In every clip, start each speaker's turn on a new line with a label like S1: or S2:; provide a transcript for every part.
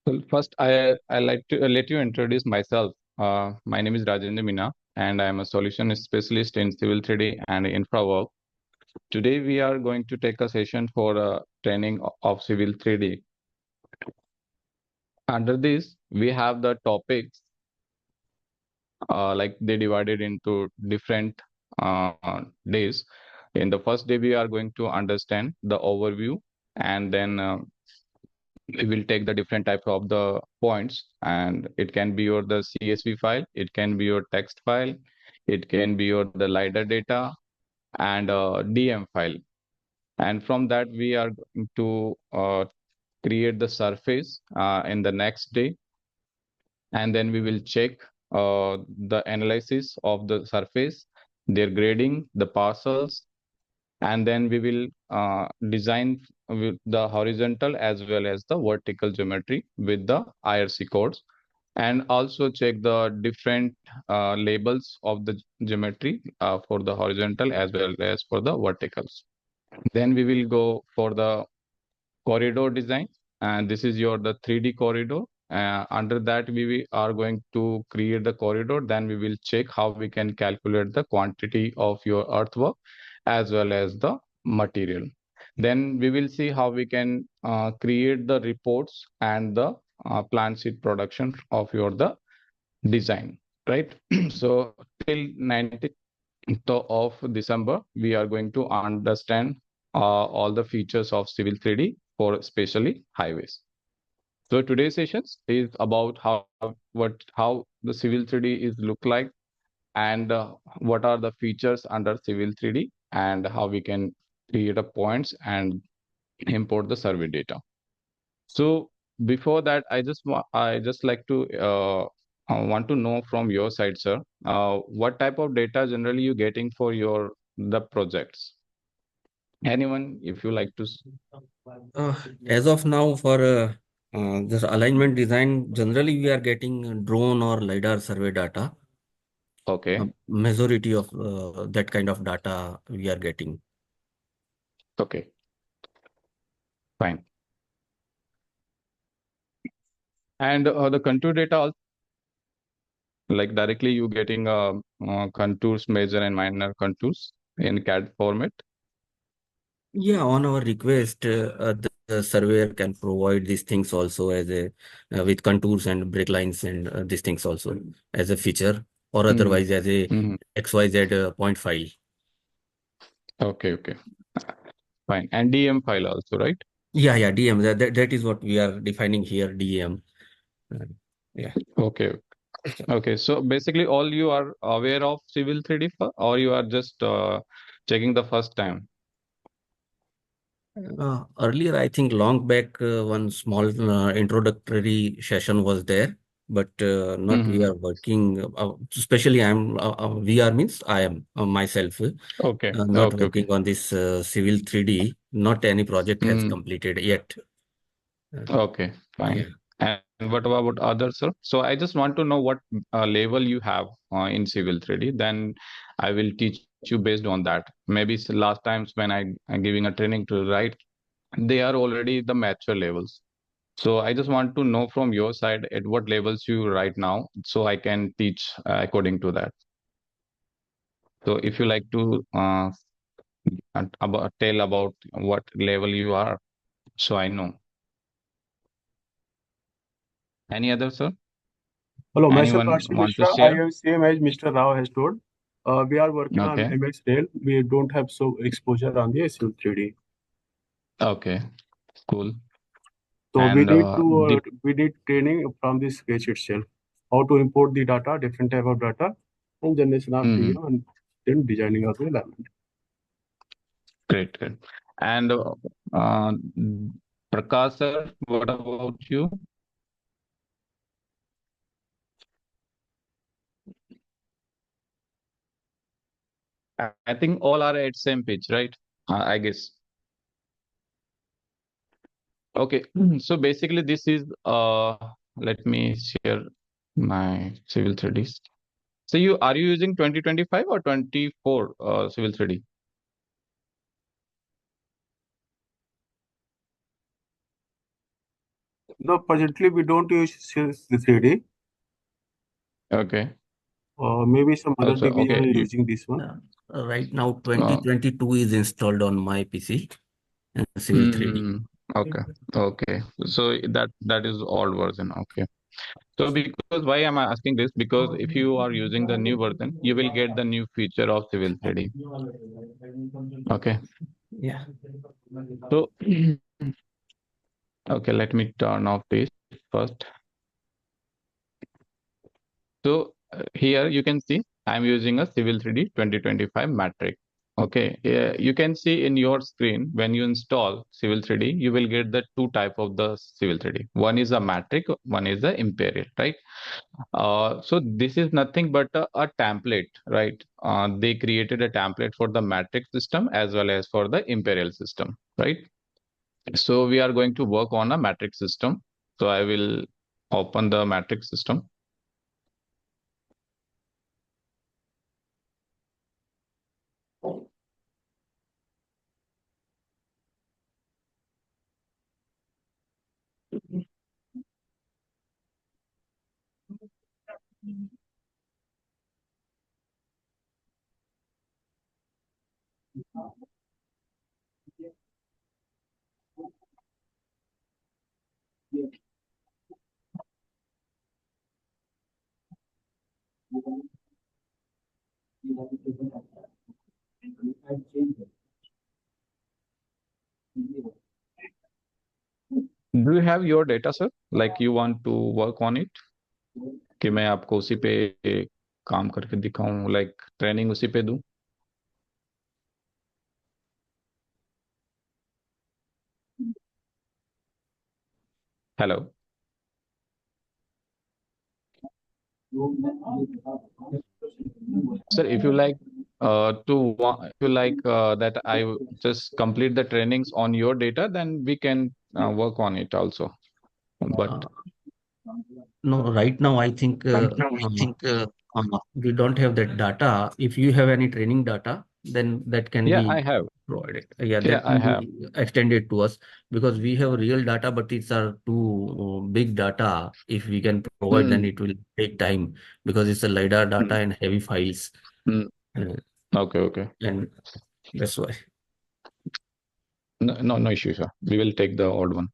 S1: Well, first, I like to let you introduce myself. My name is Rajendra Mina, and I am a solution specialist in Civil 3D and infra work. Today, we are going to take a session for training of Civil 3D. Under this, we have the topics like they divided into different uh, days. In the first day, we are going to understand the overview, and then we will take the different types of the points, and it can be your the CSV file, it can be your text file, it can be your the LiDAR data and DM file. And from that, we are going to create the surface in the next day, and then we will check the analysis of the surface, their grading, the parcels, and then we will design with the horizontal as well as the vertical geometry with the IRC codes, and also check the different labels of the geometry for the horizontal as well as for the verticals. Then we will go for the corridor design, and this is your the 3D corridor. Under that, are going to create the corridor. Then we will check how we can calculate the quantity of your earthwork as well as the material. Then we will see how we can create the reports and the plan sheet production of your the design, right? So till 19th of December, we are going to understand all the features of Civil 3D for especially highways. So today's sessions is about how the Civil 3D is look like, and what are the features under Civil 3D, and how we can create a points and import the survey data. So before that, I just like to want to know from your side, sir, what type of data generally you getting for your the projects? Anyone, if you like to.
S2: Uh, as of now, for this alignment design, generally we are getting drone or LiDAR survey data.
S1: Okay,
S2: Majority of that kind of data we are getting.
S1: okay, fine. And the contour data, like directly you getting contours, major and minor contours in CAD format.
S2: Yeah, on our request, the surveyor can provide these things also as a with contours and break lines and these things also as a feature, or
S1: Mm-hmm.
S2: otherwise as a
S1: Mm-hmm.
S2: XYZ point file.
S1: Okay, okay, fine. And DM file also, right?
S2: Yeah, DM. That is what we are defining here, DM. Uh, yeah.
S1: Okay, okay. So basically, all you are aware of Civil 3D, or you are just checking the first time?
S2: Earlier, I think long back, one small introductory session was there, but not we
S1: Mm-hmm.
S2: are working. Especially, VR means I am myself
S1: Okay,
S2: not
S1: okay,
S2: working
S1: okay.
S2: on this Civil 3D. Not any project has
S1: Mm,
S2: completed yet. Uh,
S1: okay,
S2: yeah.
S1: fine. And what about others, sir? So I just want to know what level you have in Civil 3D. Then I will teach you based on that. Maybe last times when I'm giving a training to right, they are already the mature levels. So I just want to know from your side at what levels you right now, so I can teach according to that. So if you like to tell about what level you are, so I know. Any other, sir?
S3: Hello, myself
S1: Anyone
S3: Arshi
S1: want to
S3: Mishra. I
S1: share?
S3: am same as Mr. Rao has told. We are working on
S1: Okay.
S3: MX Rail. We don't have so exposure on the SU 3D.
S1: Okay. Cool.
S3: So
S1: And the
S3: we need training from the sketch itself. How to import the data, different type of data, and generation of
S1: mhm,
S3: DM, and then designing of the alignment.
S1: great, great. And uh, Prakash, sir, what about you? I think all are at same page, right? I guess. Okay. So basically, this is let me share my Civil 3D. So you using 2025 or 24 Civil 3D?
S3: No, presently we don't use the 3D.
S2: Okay.
S3: Maybe some other
S1: Also,
S3: division
S1: okay.
S3: are using this one.
S2: Right now,
S1: Uh,
S2: 2022 is installed on my PC and Civil 3D.
S1: okay. Okay. So that is old version. Okay. So because why am I asking this? Because if you are using the new version, you will get the new feature of Civil 3D. Okay.
S2: Yeah.
S1: So okay, let me turn off this first. So here you can see I'm using a Civil 3D 2025 matrix. Okay, you can see in your screen when you install Civil 3D, you will get the two type of the Civil 3D. One is a matrix, one is the imperial, right? So this is nothing but a template, right? They created a template for the matrix system as well as for the imperial system, right? So we are going to work on a matrix system. So I will open the matrix system. Do you have your data, sir? Like you want to work on it? कि मैं आपको उसी पे काम करके दिखाऊं, like training उसी पे दूं? Hello. Sir, if you like if you like that just complete the trainings on your data, then we can work on it also. But
S2: Uh, no, right now I think
S1: right now, I think
S2: we don't have that data. If you have any training data, then that can
S1: yeah,
S2: be
S1: I have.
S2: provided. Yeah,
S1: Yeah,
S2: that
S1: I
S2: can
S1: have.
S2: be extended to us because we have real data, but it's are too big data. If we can provide, then
S1: Mm,
S2: it will take time because it's a LiDAR data
S1: mm,
S2: and heavy files,
S1: mm.
S2: uh,
S1: Okay, okay.
S2: and that's why.
S1: No, no, no issue, sir. We will take the old one.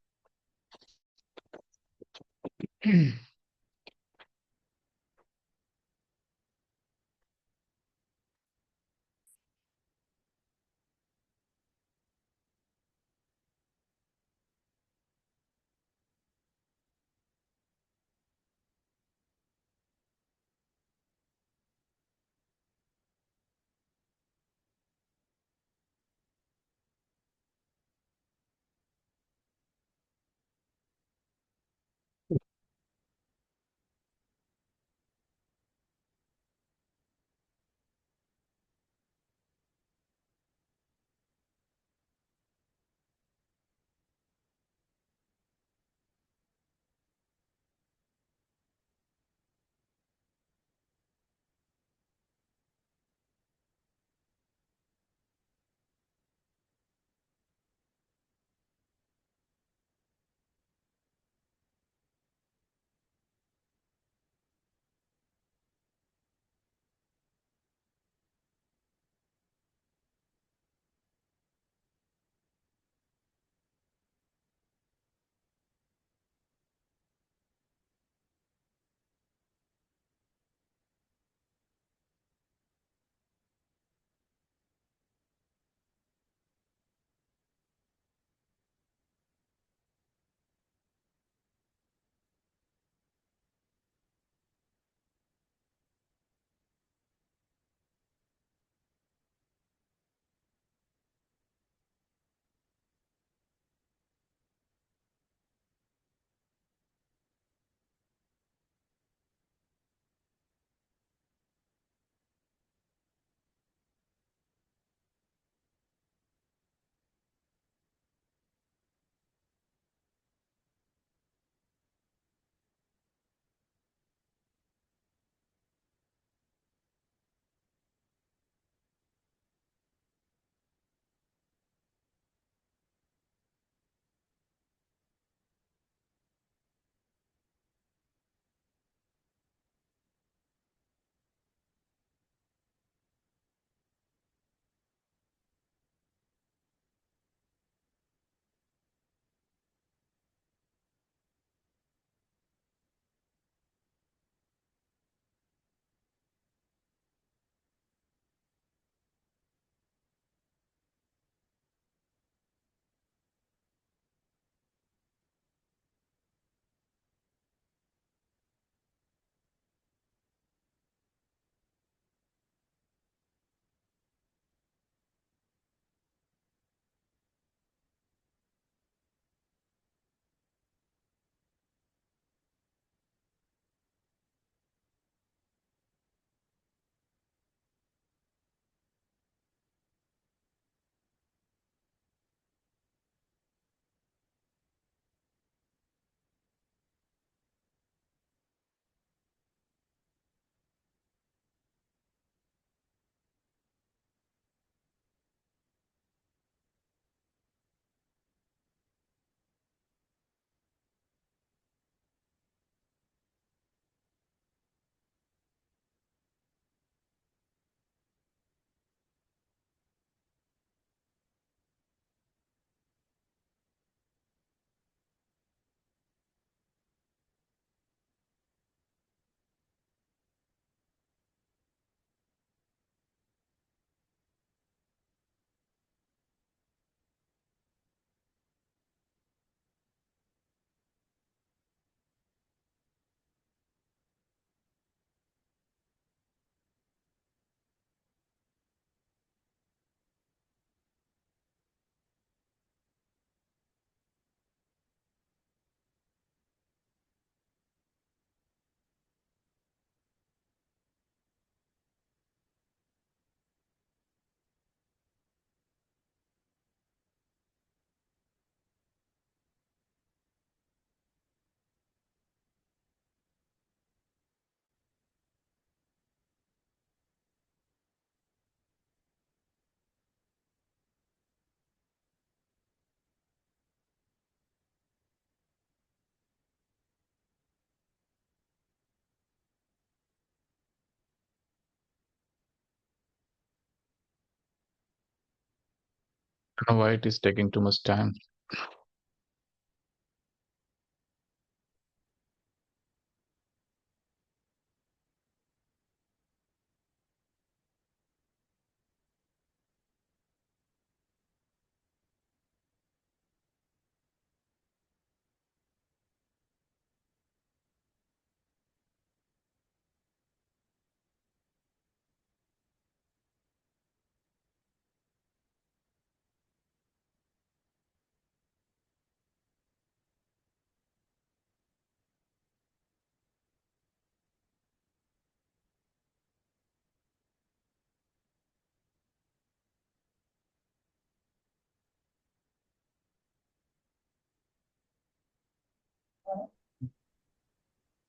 S1: I don't know why it is taking too much time.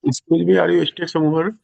S3: Excuse me, are you stuck somewhere?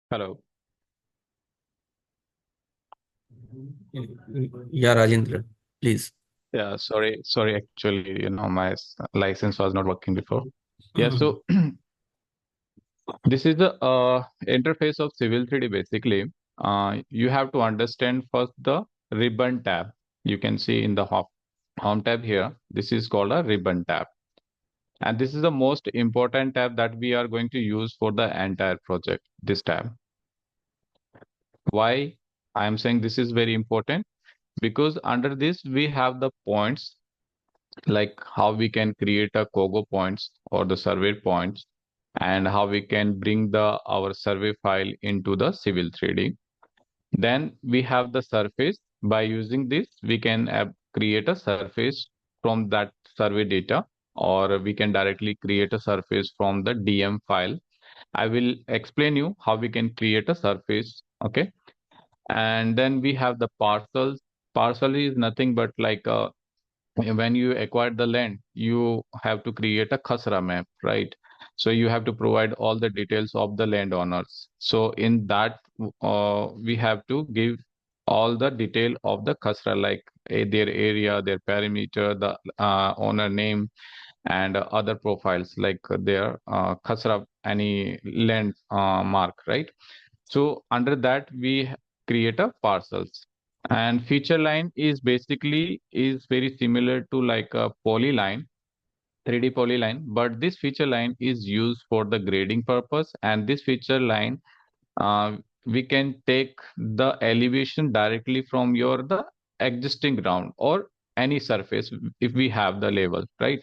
S1: Hello.
S2: Yeah, Rajendra, please.
S1: Yeah, sorry. Actually, my license was not working before. Yeah, so this is the interface of Civil 3D basically. You have to understand first the ribbon tab. You can see in the home tab here. This is called a ribbon tab. And this is the most important tab that we are going to use for the entire project, this tab. Why I am saying this is very important? Because under this we have the points, like how we can create a Kogo points or the survey points, and how we can bring the our survey file into the Civil 3D. Then we have the surface. By using this, we can create a surface from that survey data, or we can directly create a surface from the DM file. I will explain you how we can create a surface. Okay. And then we have the parcels. Parcel is nothing but like when you acquire the land, you have to create a khasra map, right? So you have to provide all the details of the landowners. So in that, we have to give all the detail of the khasra, like their area, their perimeter, the owner name, and other profiles like their khasra, any land mark, right? So under that, we create a parcels. And feature line is basically is very similar to like a polyline, 3D polyline, but this feature line is used for the grading purpose. And this feature line, we can take the elevation directly from your the existing ground or any surface if we have the level, right?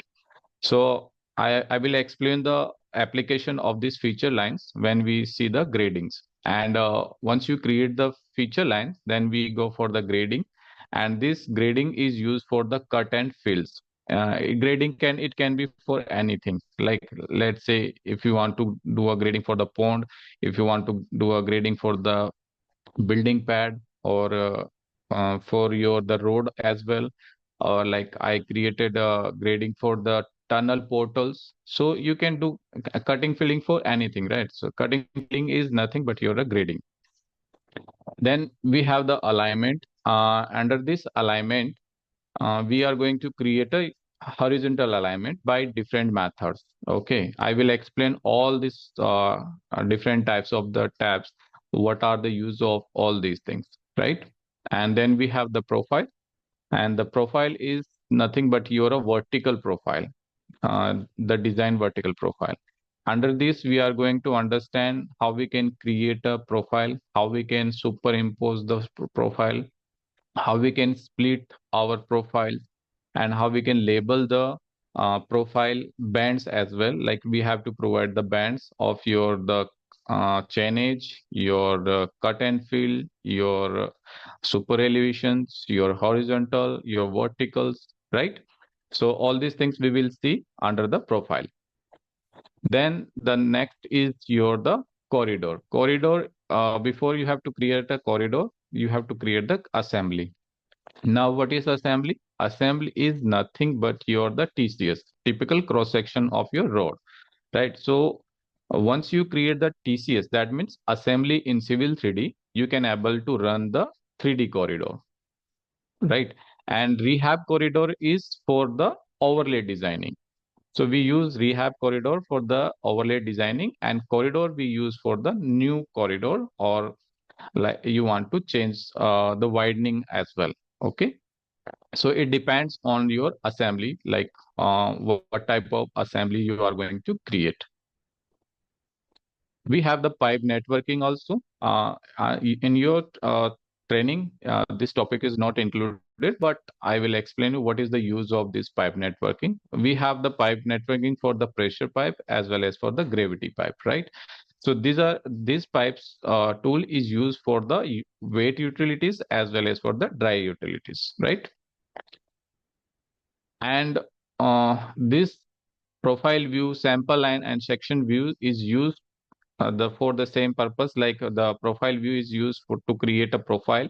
S1: So I will explain the application of these feature lines when we see the gradings. And once you create the feature lines, then we go for the grading. And this grading is used for the cut and fills. Grading can be for anything. Like let's say if you want to do a grading for the pond, if you want to do a grading for the building pad, or for your the road as well, or like I created a grading for the tunnel portals. So you can do cutting filling for anything, right? So cutting filling is nothing but your grading. Then we have the alignment. Under this alignment, we are going to create a horizontal alignment by different methods. Okay, I will explain all these different types of the tabs, what are the use of all these things, right? And then we have the profile, and the profile is nothing but your a vertical profile, the design vertical profile. Under this, we are going to understand how we can create a profile, how we can superimpose the profile, how we can split our profile, and how we can label the profile bands as well. Like we have to provide the bands of your the chainage, your cut and fill, your super elevations, your horizontal, your verticals, right? So all these things we will see under the profile. Then the next is your the corridor. Corridor, before you have to create a corridor, you have to create the assembly. Now, what is assembly? Assembly is nothing but your the TCS, typical cross section of your road, right? So once you create the TCS, that means assembly in Civil 3D, you can able to run the 3D corridor, right? And rehab corridor is for the overlay designing. So we use rehab corridor for the overlay designing, and corridor we use for the new corridor, or like you want to change the widening as well. Okay. So it depends on your assembly, like what type of assembly you are going to create. We have the pipe networking also. In your training, this topic is not included, but I will explain you what is the use of this pipe networking. We have the pipe networking for the pressure pipe as well as for the gravity pipe, right? So these pipes tool is used for the wet utilities as well as for the dry utilities, right? And this profile view, sample line, and section view is used for the same purpose. Like the profile view is used to create a profile,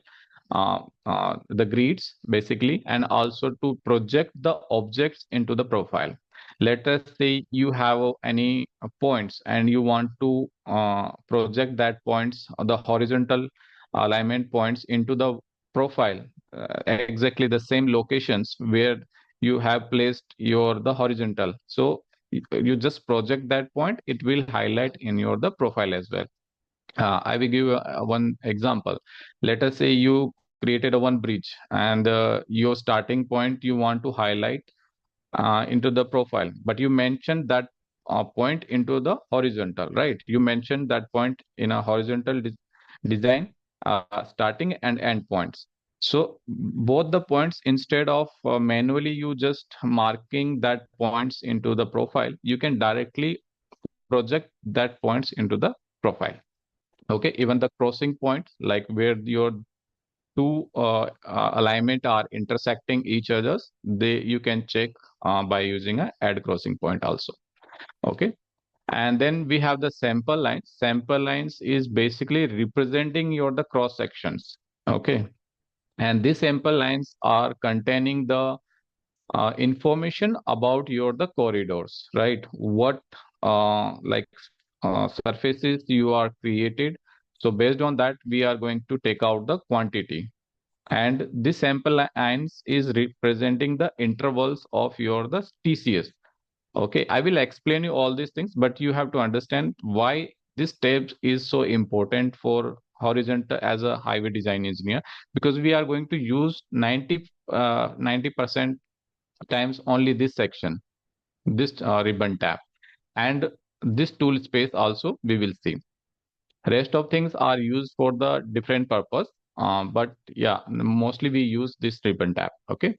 S1: the grids basically, and also to project the objects into the profile. Let us say you have any points and you want to project that points, the horizontal alignment points into the profile, exactly the same locations where you have placed your the horizontal. So you just project that point, it will highlight in your the profile as well. I will give one example. Let us say you created a one bridge and your starting point you want to highlight into the profile, but you mentioned that point into the horizontal, right? You mentioned that point in a horizontal design, starting and end points. So both the points, instead of manually you just marking that points into the profile, you can directly project that points into the profile. Okay, even the crossing points, like where your two alignment are intersecting each others, they you can check by using a add crossing point also. Okay, and then we have the sample lines. Sample lines is basically representing your the cross sections. Okay, and these sample lines are containing the information about your the corridors, right? What like surfaces you are created. So based on that, we are going to take out the quantity, and this sample lines is representing the intervals of your the TCS. Okay, I will explain you all these things, but you have to understand why this tab is so important for horizontal as a highway design engineer, because we are going to use 90% times only this section, this ribbon tab, and this tool space also we will see. Rest of things are used for the different purpose, but yeah, mostly we use this ribbon tab. Okay,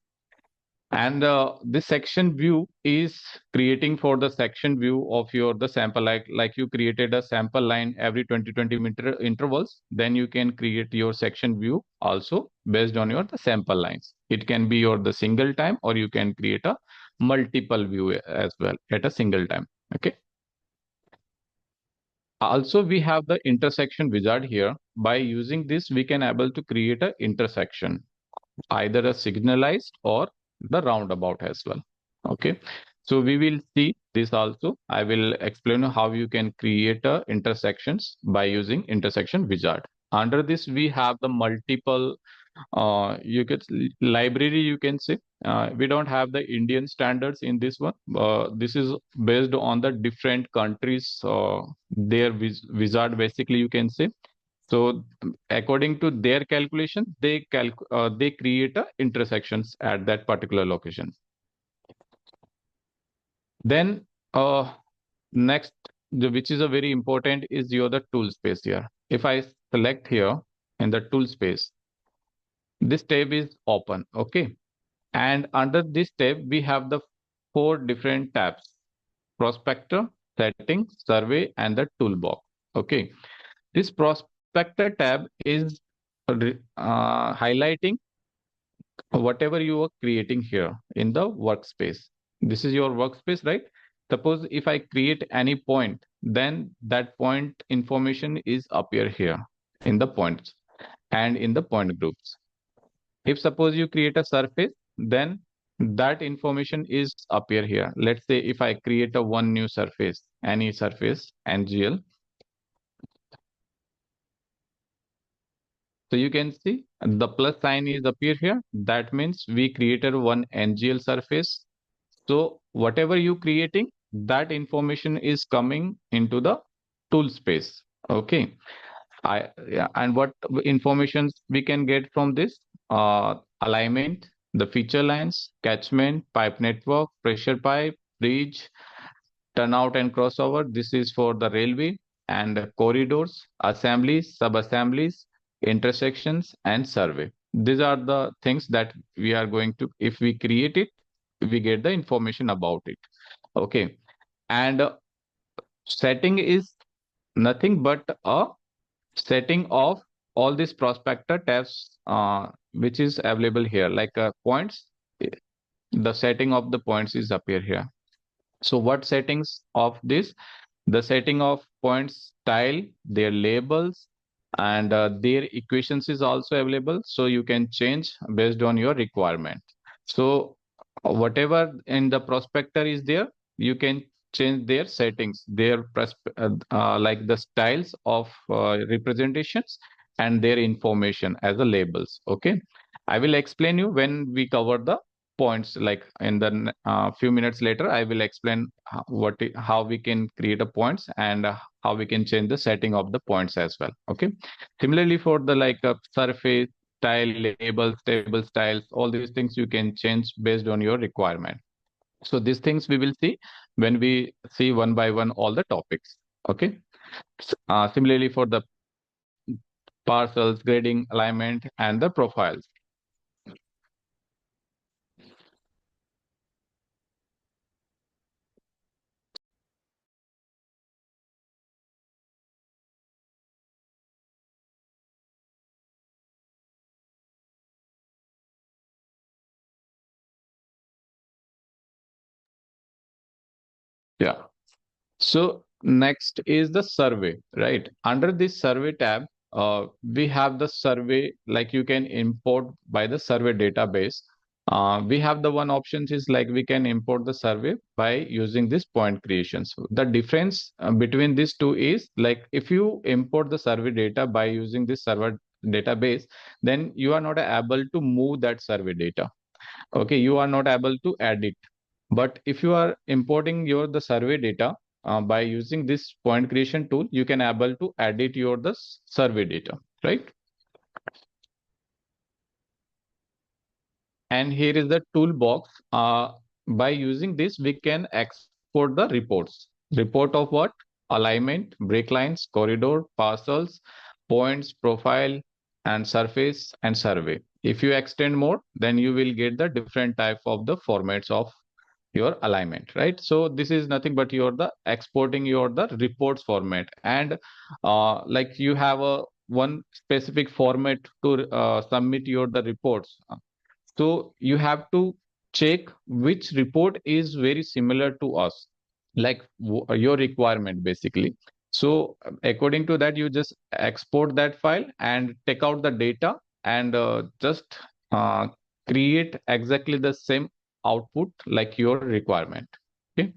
S1: and this section view is creating for the section view of your the sample, like you created a sample line every 20 meter intervals, then you can create your section view also based on your the sample lines. It can be your the single time, or you can create a multiple view as well at a single time. Okay, also we have the intersection wizard here. By using this, we can able to create a intersection, either a signalized or the roundabout as well. Okay, so we will see this also. I will explain how you can create intersections by using intersection wizard. Under this, we have the multiple you could library, you can say. We don't have the Indian standards in this one. This is based on the different countries, their wizard, basically, you can say. So according to their calculation, they create intersections at that particular location. Then next, which is a very important, is your the tool space here. If I select here in the tool space, this tab is open. Okay, and under this tab we have the four different tabs: prospector, settings, survey, and the toolbox. Okay, this prospector tab is highlighting whatever you are creating here in the workspace. This is your workspace, right? Suppose if I create any point, then that point information is appear here in the points and in the point groups. If suppose you create a surface, then that information is appear here. Let's say if I create a one new surface, any surface, NGL. So you can see the plus sign is appear here. That means we created one NGL surface. So whatever you creating, that information is coming into the tool space. Okay. Yeah, and what informations we can get from this? Alignment, the feature lines, catchment, pipe network, pressure pipe, bridge, turnout and crossover. This is for the railway, and corridors, assemblies, sub-assemblies, intersections, and survey. These are the things that we are going to, if we create it, we get the information about it. Okay, and setting is nothing but a setting of all these prospector tabs, which is available here, like points. The setting of the points is appear here. So what settings of this? The setting of points style, their labels, and their equations is also available. So you can change based on your requirement. So whatever in the prospector is there, you can change their settings, their like the styles of representations and their information as the labels. Okay, I will explain you when we cover the points. Like in the few minutes later, I will explain how we can create a points and how we can change the setting of the points as well. Okay, similarly for the like surface style, labels, table styles, all these things you can change based on your requirement. So these things we will see when we see one by one all the topics. Okay. Similarly for the parcels, grading, alignment, and the profiles. Yeah. So next is the survey, right? Under this survey tab, we have the survey, like you can import by the survey database. We have the one options is like we can import the survey by using this point creation. So the difference between these two is like if you import the survey data by using this server database, then you are not able to move that survey data. Okay, you are not able to add it. But if you are importing your the survey data by using this point creation tool, you can able to edit your the survey data, right? And here is the toolbox. By using this, we can export the reports. Report of what? Alignment, break lines, corridor, parcels, points, profile, and surface and survey. If you extend more, then you will get the different type of the formats of your alignment, right? So this is nothing but you're the exporting your the reports format, and like you have a one specific format to submit your the reports. So you have to check which report is very similar to us, like your requirement basically. So according to that, you just export that file and take out the data and just uh, create exactly the same output like your requirement. Okay.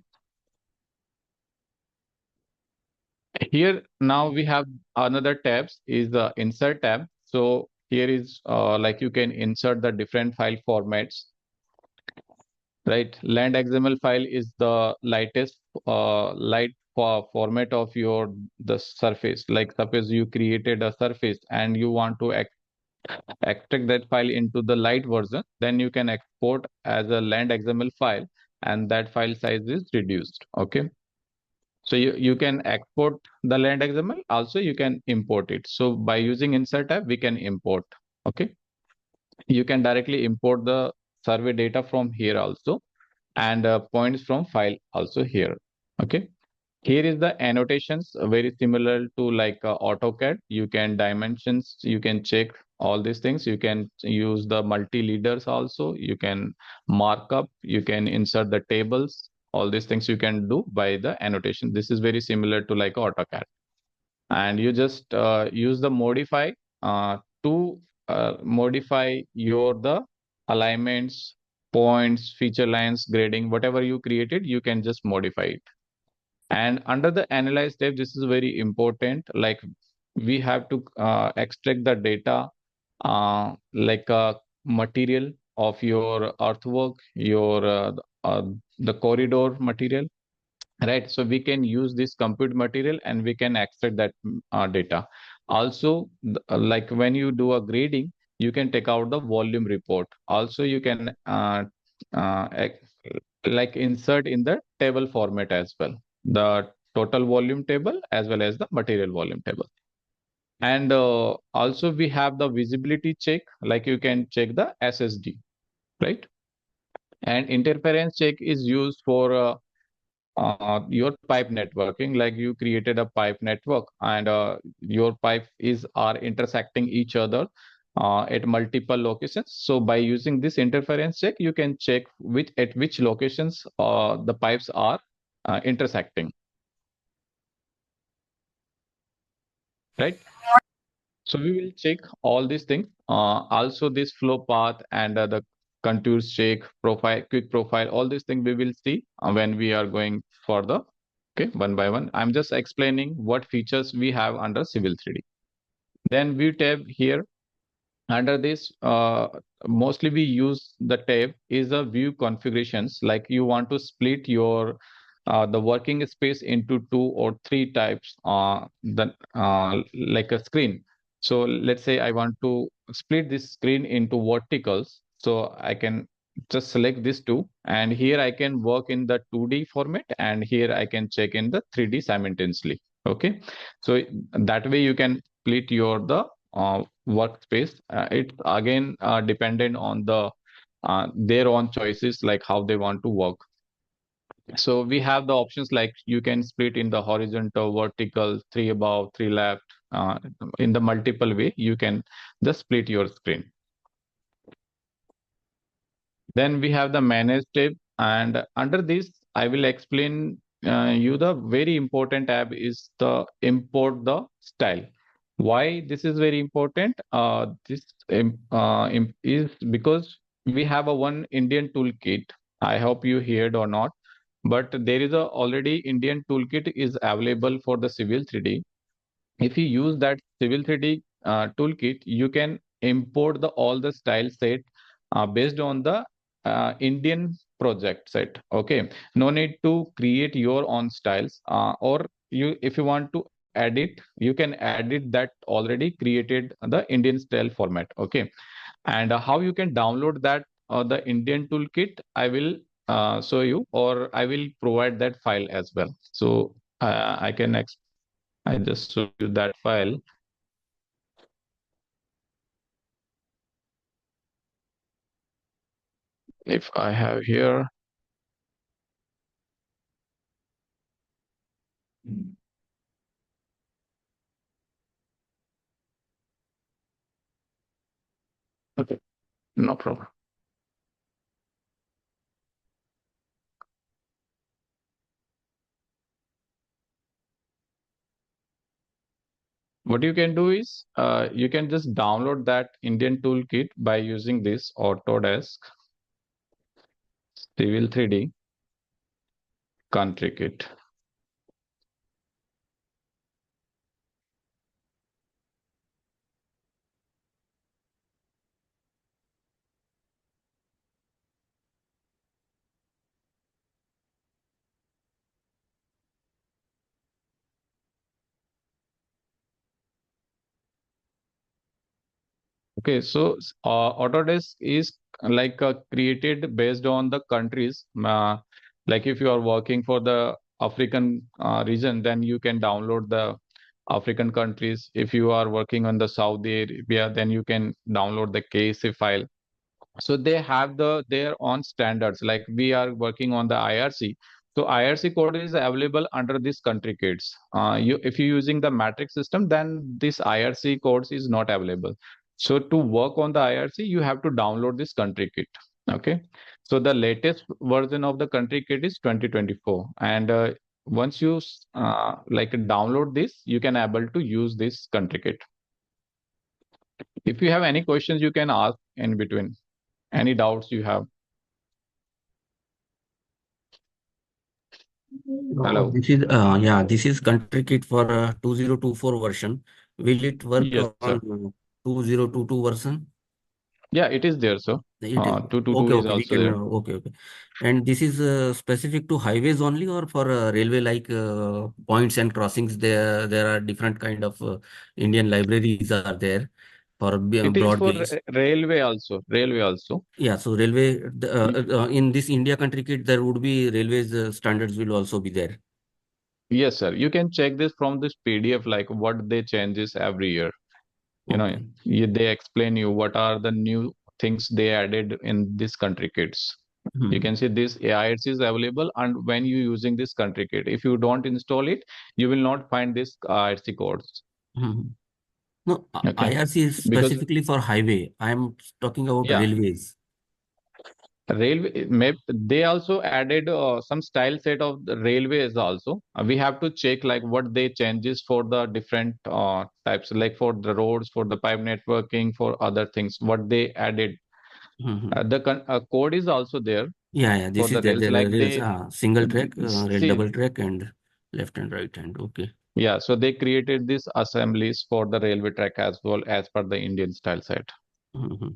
S1: Here now we have another tabs is the insert tab. So here is like you can insert the different file formats, right? Land XML file is the lightest light format of your the surface. Like suppose you created a surface and you want to extract that file into the light version, then you can export as a land XML file, and that file size is reduced. Okay. So you can export the land XML, also you can import it. So by using insert tab, we can import. Okay. You can directly import the survey data from here also, and points from file also here. Okay. Here is the annotations, very similar to like AutoCAD. You can dimensions, you can check all these things. You can use the multi leaders also. You can markup, you can insert the tables. All these things you can do by the annotation. This is very similar to like AutoCAD. And you just use the modify to modify your the alignments, points, feature lines, grading, whatever you created, you can just modify it. And under the analyze tab, this is very important. Like we have to extract the data like a material of your earthwork, your the corridor material, right? So we can use this compute material and we can extract that data. Also, like when you do a grading, you can take out the volume report. Also, you can uh, ex- like insert in the table format as well, the total volume table as well as the material volume table. And also we have the visibility check, like you can check the SSD, right? And interference check is used for your pipe networking. Like you created a pipe network and your pipe is are intersecting each other at multiple locations. So by using this interference check, you can check which at which locations the pipes are intersecting, right? So we will check all these things. Also this flow path and the contours check, profile, quick profile, all these things we will see when we are going for the, okay, one by one. I'm just explaining what features we have under Civil 3D. Then view tab here. Under this, mostly we use the tab is the view configurations. Like you want to split your the working space into two or three types. Like a screen. So let's say I want to split this screen into verticals. So I can just select this two, and here I can work in the 2D format, and here I can check in the 3D simultaneously. Okay, so that way you can split your the workspace. It's again dependent on the their own choices, like how they want to work. So we have the options like you can split in the horizontal, vertical, three above, three left, in the multiple way. You can just split your screen. Then we have the manage tab, and under this, I will explain you the very important tab is the import the style. Why this is very important? This is because we have a one Indian toolkit. I hope you heard or not, but there is a already Indian toolkit is available for the Civil 3D. If you use that Civil 3D toolkit, you can import the all the style set based on the Indian project set. Okay, no need to create your own styles, or you if you want to edit, you can edit that already created the Indian style format. Okay, and how you can download that the Indian toolkit, I will show you, or I will provide that file as well. So I just show you that file. If I have here, okay, no problem. What you can do is you can just download that Indian toolkit by using this Autodesk Civil 3D country kit. Okay, so Autodesk is like created based on the countries. Like if you are working for the African region, then you can download the African countries. If you are working on the Saudi Arabia, then you can download the KSA file. So they have their own standards. Like we are working on the IRC, so IRC code is available under this country kits. You if you're using the matrix system, then this IRC codes is not available. So to work on the IRC, you have to download this country kit. Okay, so the latest version of the country kit is 2024, and once you like download this, you can able to use this country kit. If you have any questions, you can ask in between. Any doubts you have? Hello.
S2: This is this is country kit for 2024 version. Will it work
S1: Yes,
S2: on
S1: sir.
S2: 2022 version?
S1: Yeah, it is there, sir.
S2: It is
S1: 222
S2: okay.
S1: is
S2: Okay, we
S1: also
S2: can
S1: there.
S2: okay. And this is specific to highways only, or for railway like points and crossings. There are different kind of Indian libraries are there for
S1: It is
S2: broad
S1: for
S2: gauge.
S1: railway also. Railway also.
S2: Yeah, so railway
S1: Y-
S2: in this India country kit there would be railways standards will also be there.
S1: Yes, sir. You can check this from this PDF, like what they changes every year. You know,
S2: Okay.
S1: they explain you what are the new things they added in this country kits. You
S2: Hmm.
S1: can see this AIRC is available, and when you using this country kit, if you don't install it, you will not find this IRC codes.
S2: Hmm. No,
S1: Okay,
S2: IRC is
S1: because
S2: specifically for highway. I am talking about
S1: yeah,
S2: railways.
S1: railway map they also added some style set of the railways also. We have to check like what they changes for the different types, like for the roads, for the pipe networking, for other things, what they added.
S2: Mm-hmm.
S1: Code is also there
S2: Yeah,
S1: for
S2: this is
S1: the
S2: there.
S1: rails.
S2: There are
S1: Like
S2: rails,
S1: they
S2: single track, rail
S1: see,
S2: double track, and left and right hand. Okay.
S1: yeah. So they created these assemblies for the railway track as well as per the Indian style set.
S2: Mm-hmm.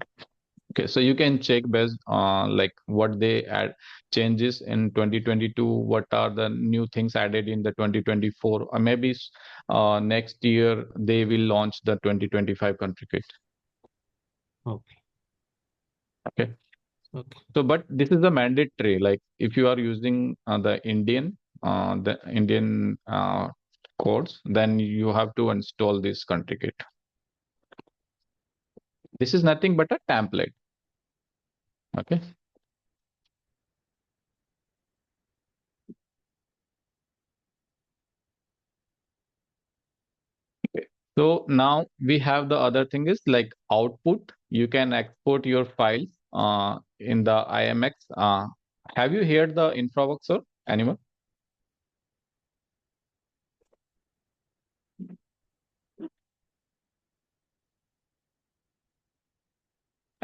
S1: Okay, so you can check based on like what they add changes in 2022, what are the new things added in the 2024, or maybe next year they will launch the 2025 country kit.
S2: Okay.
S1: Okay,
S2: Okay.
S1: so but this is the mandatory. Like if you are using the Indian codes, then you have to install this country kit. This is nothing but a template. Okay. So now we have the other thing is like output. You can export your files in the IMX. Have you heard the InfraWorks, sir? Anyone?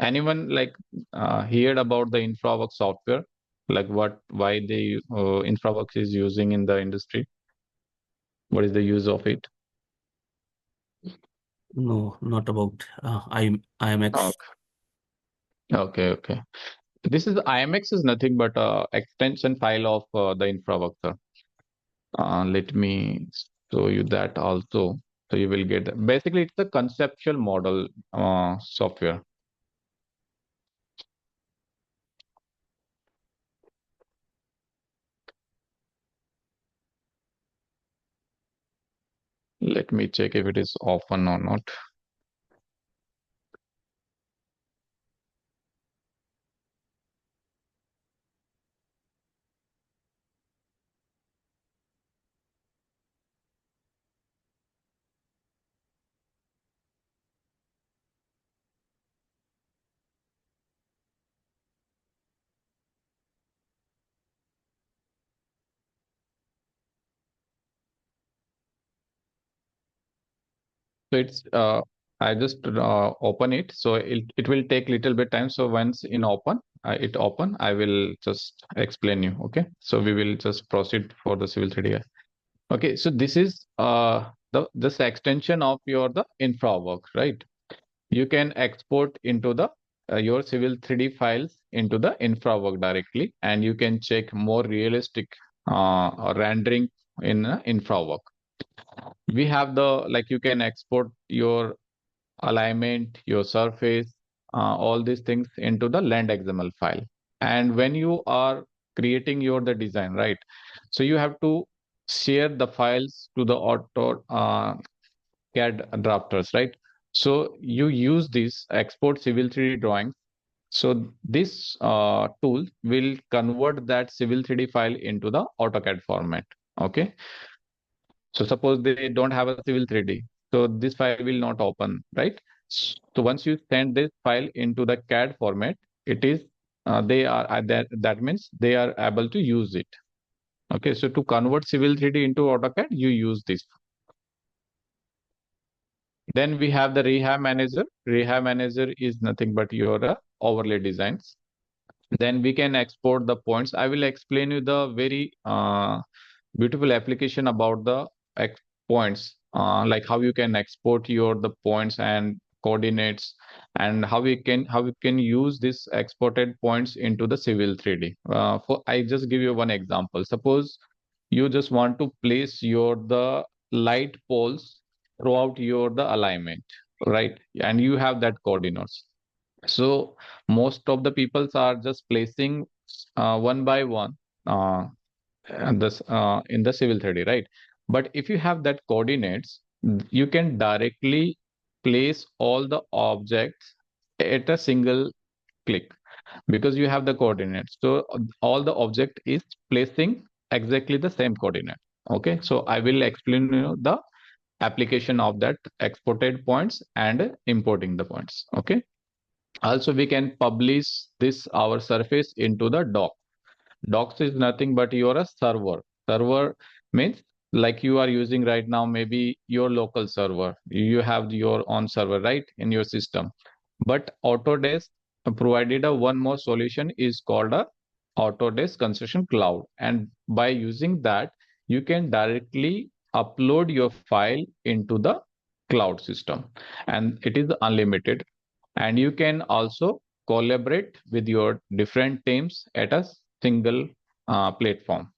S1: Anyone like heard about the InfraWorks software? Like why the InfraWorks is using in the industry? What is the use of it?
S2: No, not about IMX.
S1: Okay, okay. This is IMX is nothing but a extension file of the InfraWorks, sir. Let me show you that also. So you will get basically it's the conceptual model software. Let me check if it is open or not. So it's I just open it. So it will take little bit time. So once in open, it open, I will just explain you. Okay. So we will just proceed for the civil 3D. Okay. So this is the this extension of the infra work, right? You can export into the your civil 3D files into the infra work directly, and you can check more realistic rendering in infra work. We have the like you can export your alignment, your surface, all these things into the land XML file. And when you are creating the design, right? So you have to share the files to the CAD drafters, right? So you use this export civil 3D drawings. So this tool will convert that civil 3D file into the AutoCAD format. Okay. So suppose they don't have a civil 3D. So this file will not open, right? So once you send this file into the CAD format, it is they are that means they are able to use it. Okay. So to convert civil 3D into AutoCAD, you use this. Then we have the rehab manager. Rehab manager is nothing but your overlay designs. Then we can export the points. I will explain you the very beautiful application about the points, like how you can export the points and coordinates, and how you can use this exported points into the civil 3D. For I just give you one example. Suppose you just want to place the light poles throughout the alignment, right? And you have that coordinates. So most of the peoples are just placing one by one and this in the civil 3D, right? But if you have that coordinates, you can directly place all the objects at a single click because you have the coordinates. So all the object is placing exactly the same coordinate. Okay, so I will explain the application of that exported points and importing the points. Okay. Also, we can publish this our surface into the doc. Docs is nothing but you're a server. Server means like you are using right now, maybe your local server. You have your own server, right, in your system. But Autodesk provided a one more solution is called a Autodesk Construction Cloud. And by using that, you can directly upload your file into the cloud system, and it is unlimited. And you can also collaborate with your different teams at a single platform.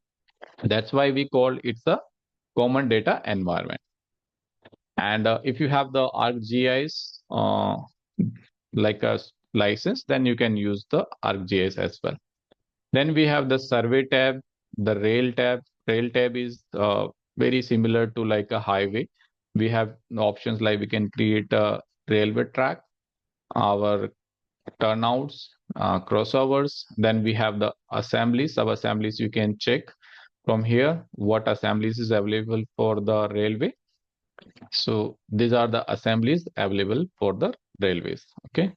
S1: That's why we call it the common data environment. And if you have the ArcGIS like a license, then you can use the ArcGIS as well. Then we have the survey tab, the rail tab. Rail tab is very similar to like a highway. We have options like we can create a railway track, our turnouts, crossovers. Then we have the assemblies. Sub-assemblies you can check from here what assemblies is available for the railway. So these are the assemblies available for the railways. Okay.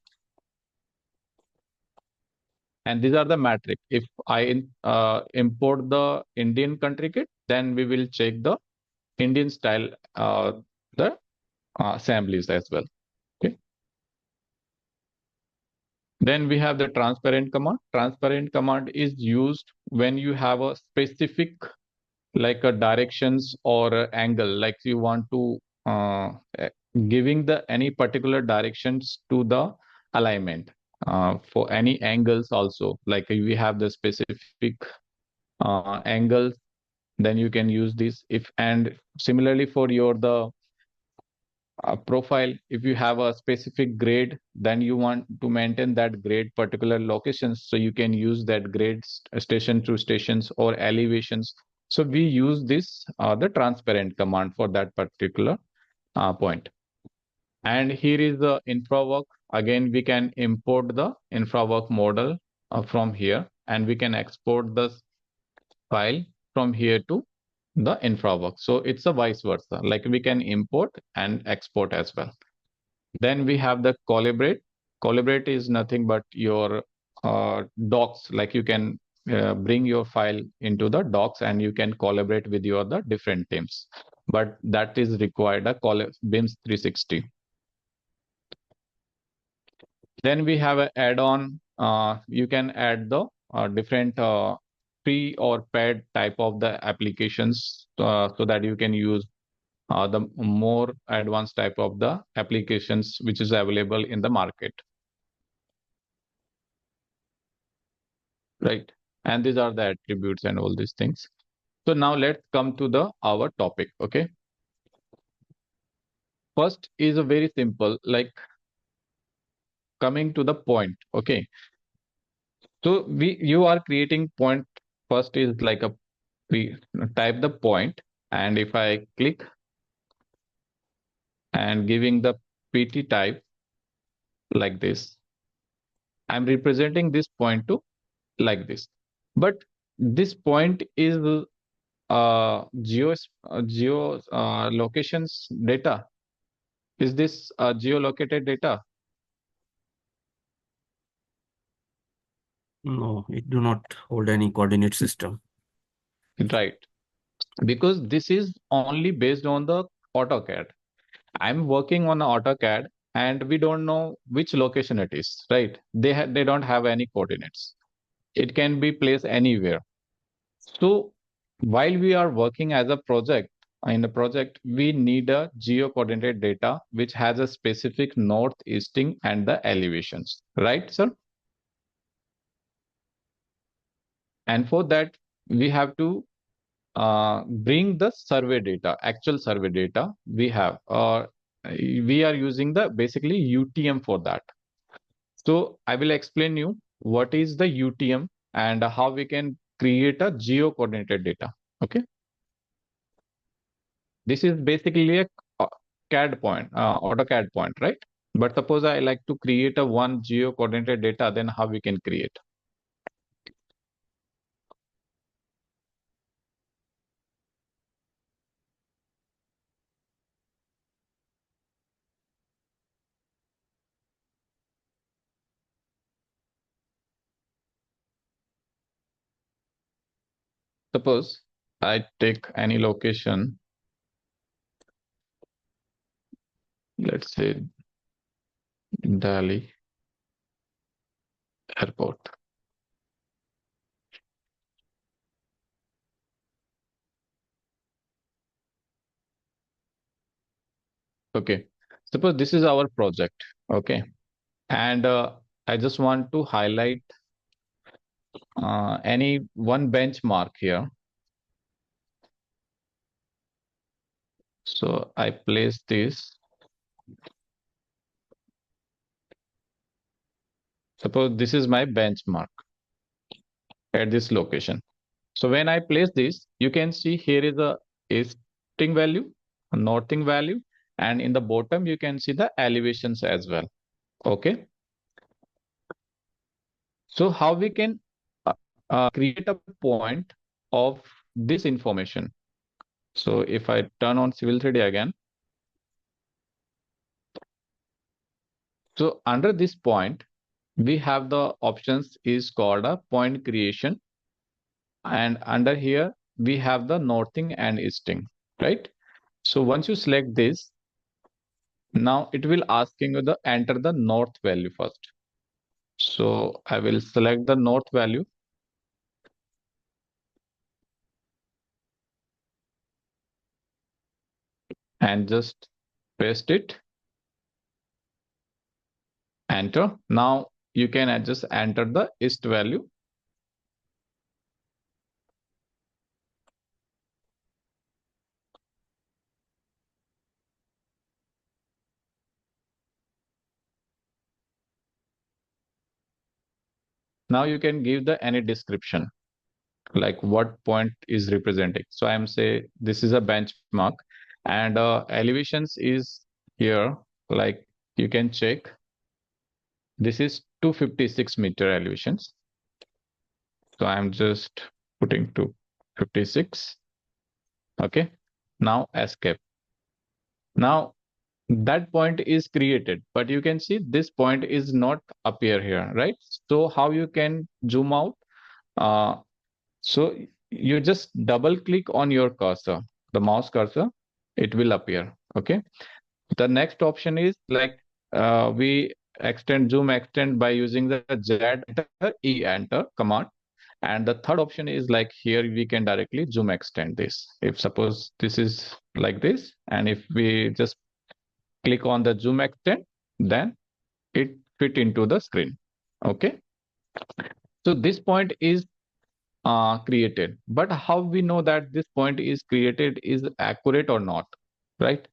S1: And these are the metric. If I import the Indian country kit, then we will check the Indian style the assemblies as well. Okay. Then we have the transparent command. Transparent command is used when you have a specific like a directions or a angle, like you want to giving the any particular directions to the alignment for any angles also, like we have the specific angles, then you can use this. If and similarly for your the profile, if you have a specific grade, then you want to maintain that grade particular locations, so you can use that grade station to stations or elevations. So we use this the transparent command for that particular point. And here is the infrawork. Again, we can import the infrawork model from here, and we can export the file from here to the infrawork. So it's a vice versa, like we can import and export as well. Then we have the collaborate. Collaborate is nothing but your docs, like you can bring your file into the docs and you can collaborate with your the different teams, but that is required a BIMS 360. Then we have an add-on. You can add the different free or paid type of the applications so that you can use the more advanced type of the applications which is available in the market. Right. And these are the attributes and all these things. So now let's come to the our topic. Okay. First is a very simple, like coming to the point. Okay. So you are creating point. First is like a type the point, and if I click and giving the PT type like this, I'm representing this point to like this. But this point is geo locations data. Is this geolocated data?
S2: No, it do not hold any coordinate system.
S1: Right. Because this is only based on the AutoCAD. I'm working on AutoCAD and we don't know which location it is, right? They don't have any coordinates. It can be placed anywhere. So while we are working as a project, in a project, we need a geo-coordinate data which has a specific north, easting, and the elevations, right, sir? And for that, we have to bring the survey data, actual survey data we have. We are using the basically UTM for that. So I will explain you what is the UTM and how we can create a geo-coordinated data. Okay. This is basically a CAD point, AutoCAD point, right? But suppose I like to create a one geo-coordinated data, then how we can create? Suppose I take any location, let's say Delhi. airport. Okay, suppose this is our project. Okay, and I just want to highlight any one benchmark here. So I place this. Suppose this is my benchmark at this location. So when I place this, you can see here is a easting value, a northing value, and in the bottom you can see the elevations as well. Okay. So how we can create a point of this information. So if I turn on Civil 3D again, so under this point, we have the options is called a point creation, and under here we have the northing and easting, right? So once you select this, now it will asking you to enter the north value first. So I will select the north value and just paste it, enter. Now you can just enter the east value. Now you can give the any description like what point is representing. So I'm say this is a benchmark and elevations is here, like you can check this is 256-meter elevations. So I'm just putting 256. Okay, now escape. Now that point is created, but you can see this point is not appear here, right? So how you can zoom out? uh, So you just double click on your cursor, the mouse cursor, it will appear. Okay. The next option is like we extend zoom extend by using the Z enter E enter command. And the third option is like here we can directly zoom extend this. If suppose this is like this, and if we just click on the zoom extend, then it fit into the screen. Okay. So this point is created, but how we know that this point is created is accurate or not, right?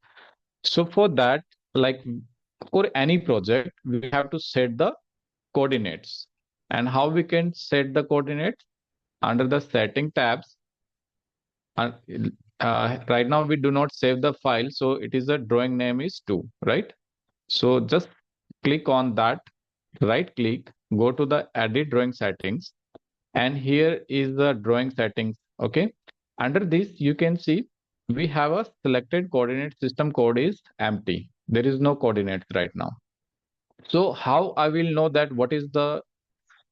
S1: So for that, like for any project we have to set the coordinates. And how we can set the coordinates? Under the setting tabs, and right now we do not save the file, so it is the drawing name is 2, right? So just click on that, right click, go to the edit drawing settings, and here is the drawing settings. Okay, under this you can see we have a selected coordinate system code is empty, there is no coordinates right now. So how I will know that what is the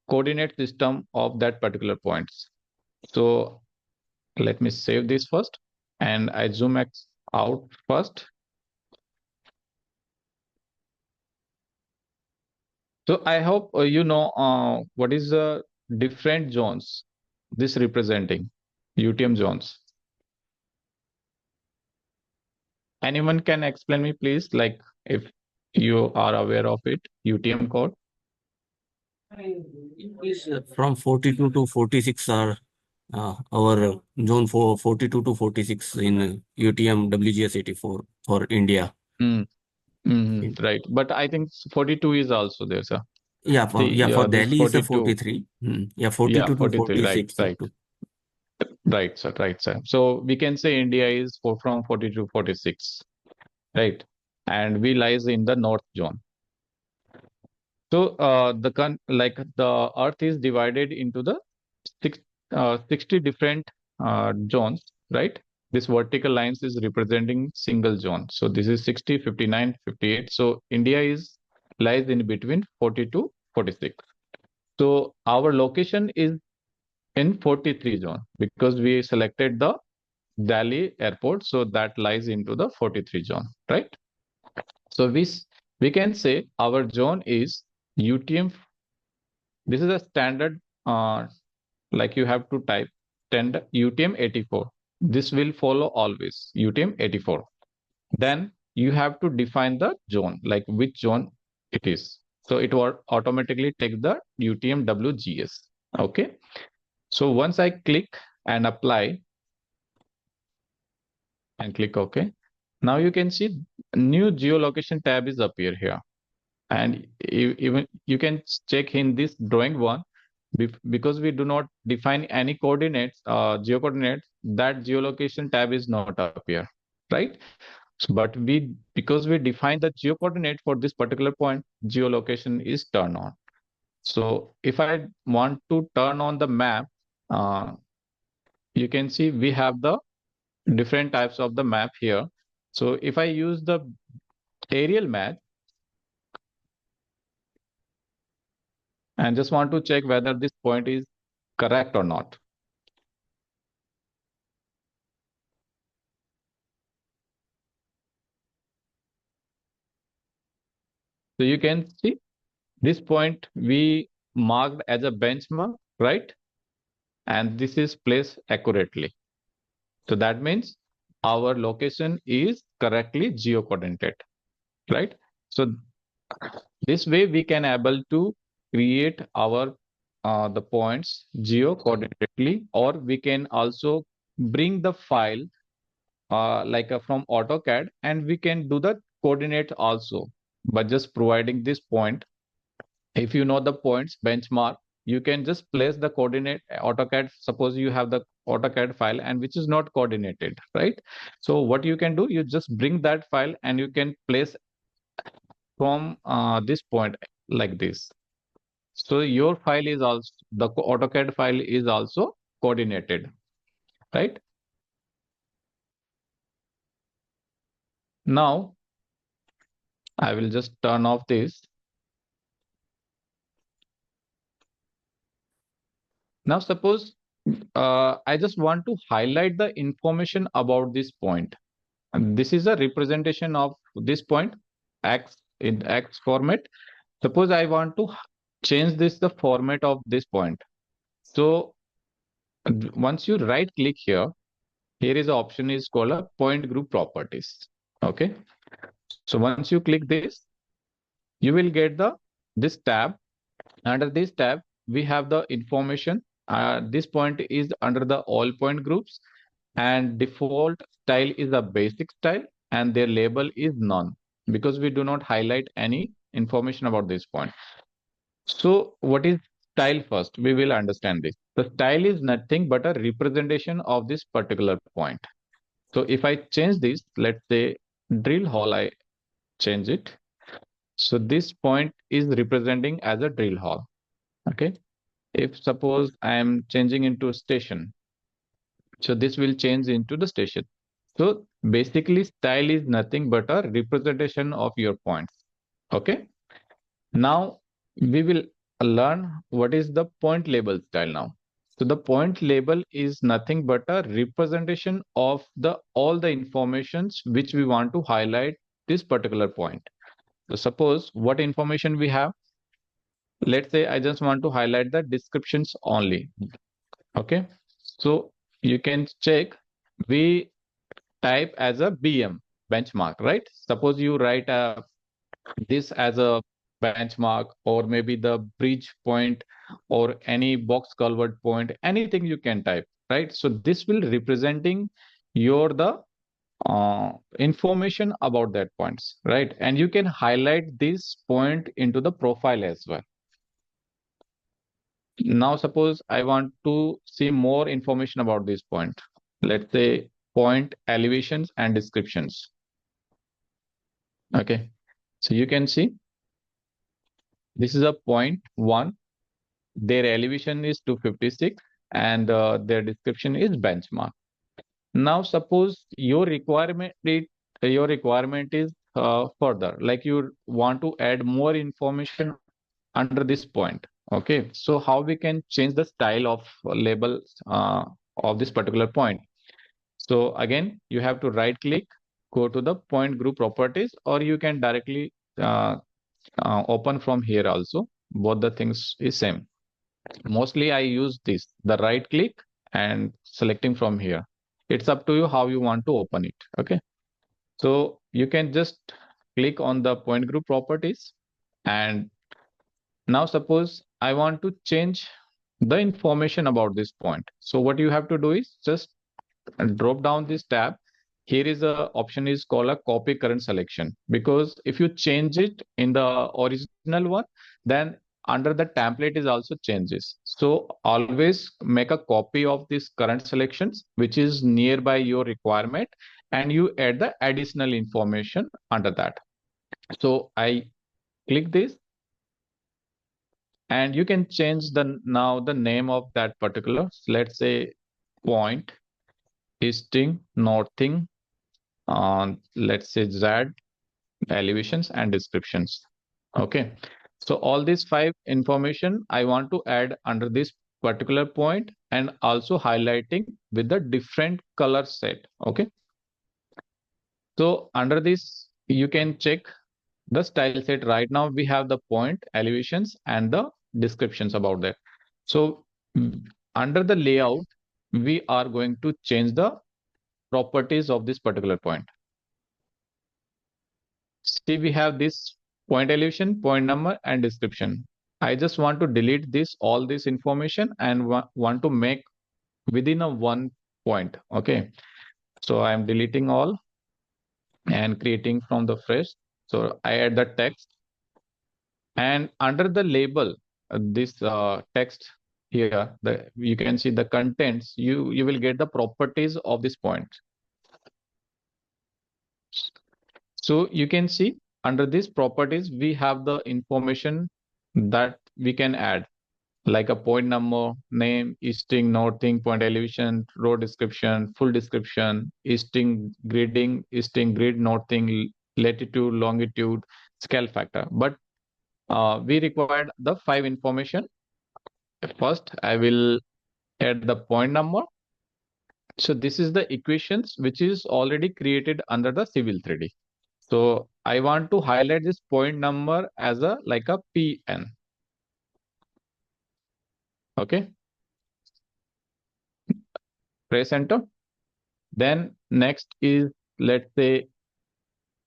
S1: coordinate system of that particular points? So let me save this first, and I zoom out first. So I hope you know what is the different zones this representing, UTM zones. Anyone can explain me, please, like if you are aware of it, UTM code?
S2: From 42 to 46 are our zone for 42 to 46 in UTM WGS 84 for India.
S1: Right, but I think 42 is also there, sir.
S2: Yeah, for
S1: This
S2: Delhi is a
S1: 42.
S2: 43. Yeah, 42
S1: Yeah,
S2: to
S1: 43, right,
S2: 46.
S1: right, sir, right, sir. So we can say India is from 42 to 46, right? And we lies in the north zone. So like the Earth is divided into the 60 different zones, right? This vertical lines is representing single zone. So this is 60, 59, 58. So India is lies in between 40 to 46. So our location is in 43 zone because we selected the Delhi airport. So that lies into the 43 zone, right? So we can say our zone is UTM This is a standard, like you have to type standard UTM-84. This will follow always UTM-84. Then you have to define the zone, like which zone it is. So it will automatically take the UTM-WGS. Okay. So once I click and apply and click OK, now you can see new geolocation tab is appear here. And even you can check in this drawing one, because we do not define any coordinates, geo coordinates, that geolocation tab is not appear, right? So, but because we define the geo coordinate for this particular point, geolocation is turned on. So if I want to turn on the map, uh, you can see we have the different types of the map here. So if I use the aerial map and just want to check whether this point is correct or not. So you can see this point we marked as a benchmark, right? And this is placed accurately. So that means our location is correctly geo-coordinated, right? So this way we can able to create our the points geo-coordinatedly, or we can also bring the file from AutoCAD, and we can do the coordinate also by just providing this point. If you know the points benchmark, you can just place the coordinate AutoCAD. Suppose you have the AutoCAD file and which is not coordinated, right? So what you can do, you just bring that file and you can place from this point like this. So your file is also, the AutoCAD file is also coordinated, right? Now I will just turn off this. Now suppose I just want to highlight the information about this point. And this is a representation of this point X in X format. Suppose I want to change the format of this point. So once you right click here, here is the option is called a point group properties. Okay. So once you click this, you will get this tab. Under this tab, we have the information. This point is under the all point groups, and default style is a basic style, and their label is none, because we do not highlight any information about this point. So what is style first? We will understand this. The style is nothing but a representation of this particular point. So if I change this, let's say drill hole, I change it. So this point is representing as a drill hole. Okay. If suppose I am changing into station, so this will change into the station. So basically style is nothing but a representation of your points. Okay. Now we will learn what is the point label style now. So the point label is nothing but a representation of all the informations which we want to highlight this particular point. So suppose what information we have, let's say I just want to highlight the descriptions only. Okay. So you can check, we type as a BM, benchmark, right? Suppose you write this as a benchmark, or maybe the bridge point, or any box culvert point, anything you can type, right? So this will representing the information about that points, right? And you can highlight this point into the profile as well. Now suppose I want to see more information about this point. Let's say point elevations and descriptions. Okay. So you can see this is a point 1. Their elevation is 256 and their description is benchmark. Now suppose your requirement is further, like you want to add more information under this point. Okay, so how we can change the style of label of this particular point? So again, you have to right click, go to the point group properties, or you can directly open from here also. Both the things is same. Mostly I use this, the right click and selecting from here. It's up to you how you want to open it. Okay. So you can just click on the point group properties. And now suppose I want to change the information about this point. So what you have to do is just drop down this tab. Here is a option is called a copy current selection, because if you change it in the original one, then under the template is also changes. So always make a copy of this current selections which is nearby your requirement, and you add the additional information under that. So I click this, and you can change the now the name of that particular, let's say point, easting, northing, let's say Z, elevations and descriptions. Okay. So all these 5 information I want to add under this particular point, and also highlighting with the different color set. Okay. So under this, you can check the style set. Right now we have the point, elevations and the descriptions about that. So under the layout, we are going to change the properties of this particular point. See, we have this point elevation, point number, and description. I just want to delete this, all this information, and want to make within a one point. Okay. So I'm deleting all and creating from the fresh. So I add the text, and under the label, this text here, you can see the contents. You will get the properties of this point. So you can see under these properties, we have the information that we can add, like a point number, name, easting, northing, point elevation, road description, full description, easting, grading, easting, grid, northing, latitude, longitude, scale factor. But we required the 5 information. First, I will add the point number. So this is the equations which is already created under the Civil 3D. So I want to highlight this point number as a like a PN. Okay. Press enter. Then next is, let's say,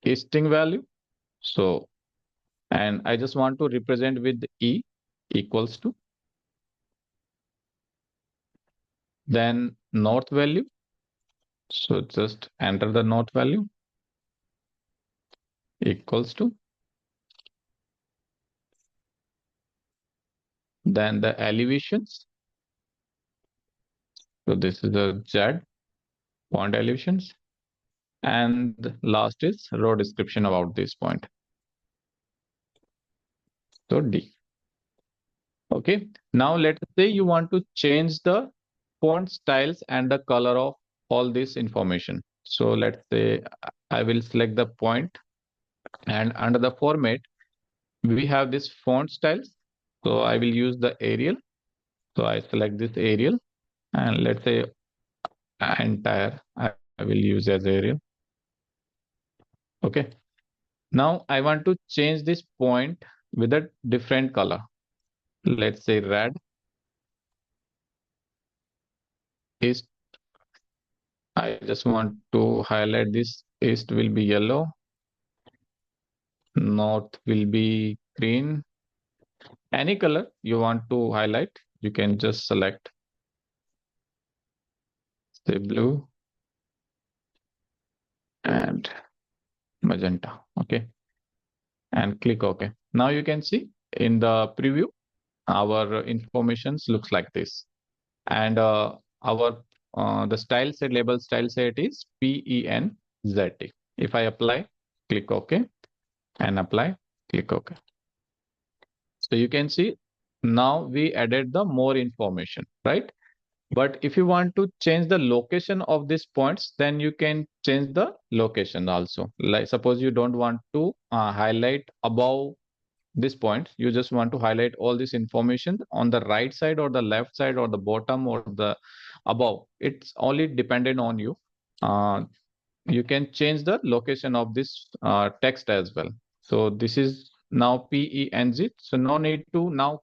S1: easting value. So, and I just want to represent with E equals to, then north value. So just enter the north value equals to, then the elevations. So this is the Z, point elevations. And last is row description about this point. So D. Okay. Now let's say you want to change the font styles and the color of all this information. So let's say I will select the point, and under the format, we have this font styles. So I will use the Arial. So I select this Arial, and let's say entire, I will use as Arial. Okay. Now I want to change this point with a different color. Let's say red. East, I just want to highlight this. East will be yellow. North will be green. Any color you want to highlight, you can just select. Say blue and magenta. Okay. And click OK. Now you can see in the preview, our informations looks like this. And our the style set, label style set is PENZT. If I apply, click OK, and apply, click OK. So you can see now we added the more information, right? But if you want to change the location of these points, then you can change the location also. Like suppose you don't want to highlight above this point, you just want to highlight all this information on the right side or the left side or the bottom or the above. It's only dependent on you. You can change the location of this text as well. So this is now PENZ. So no need to now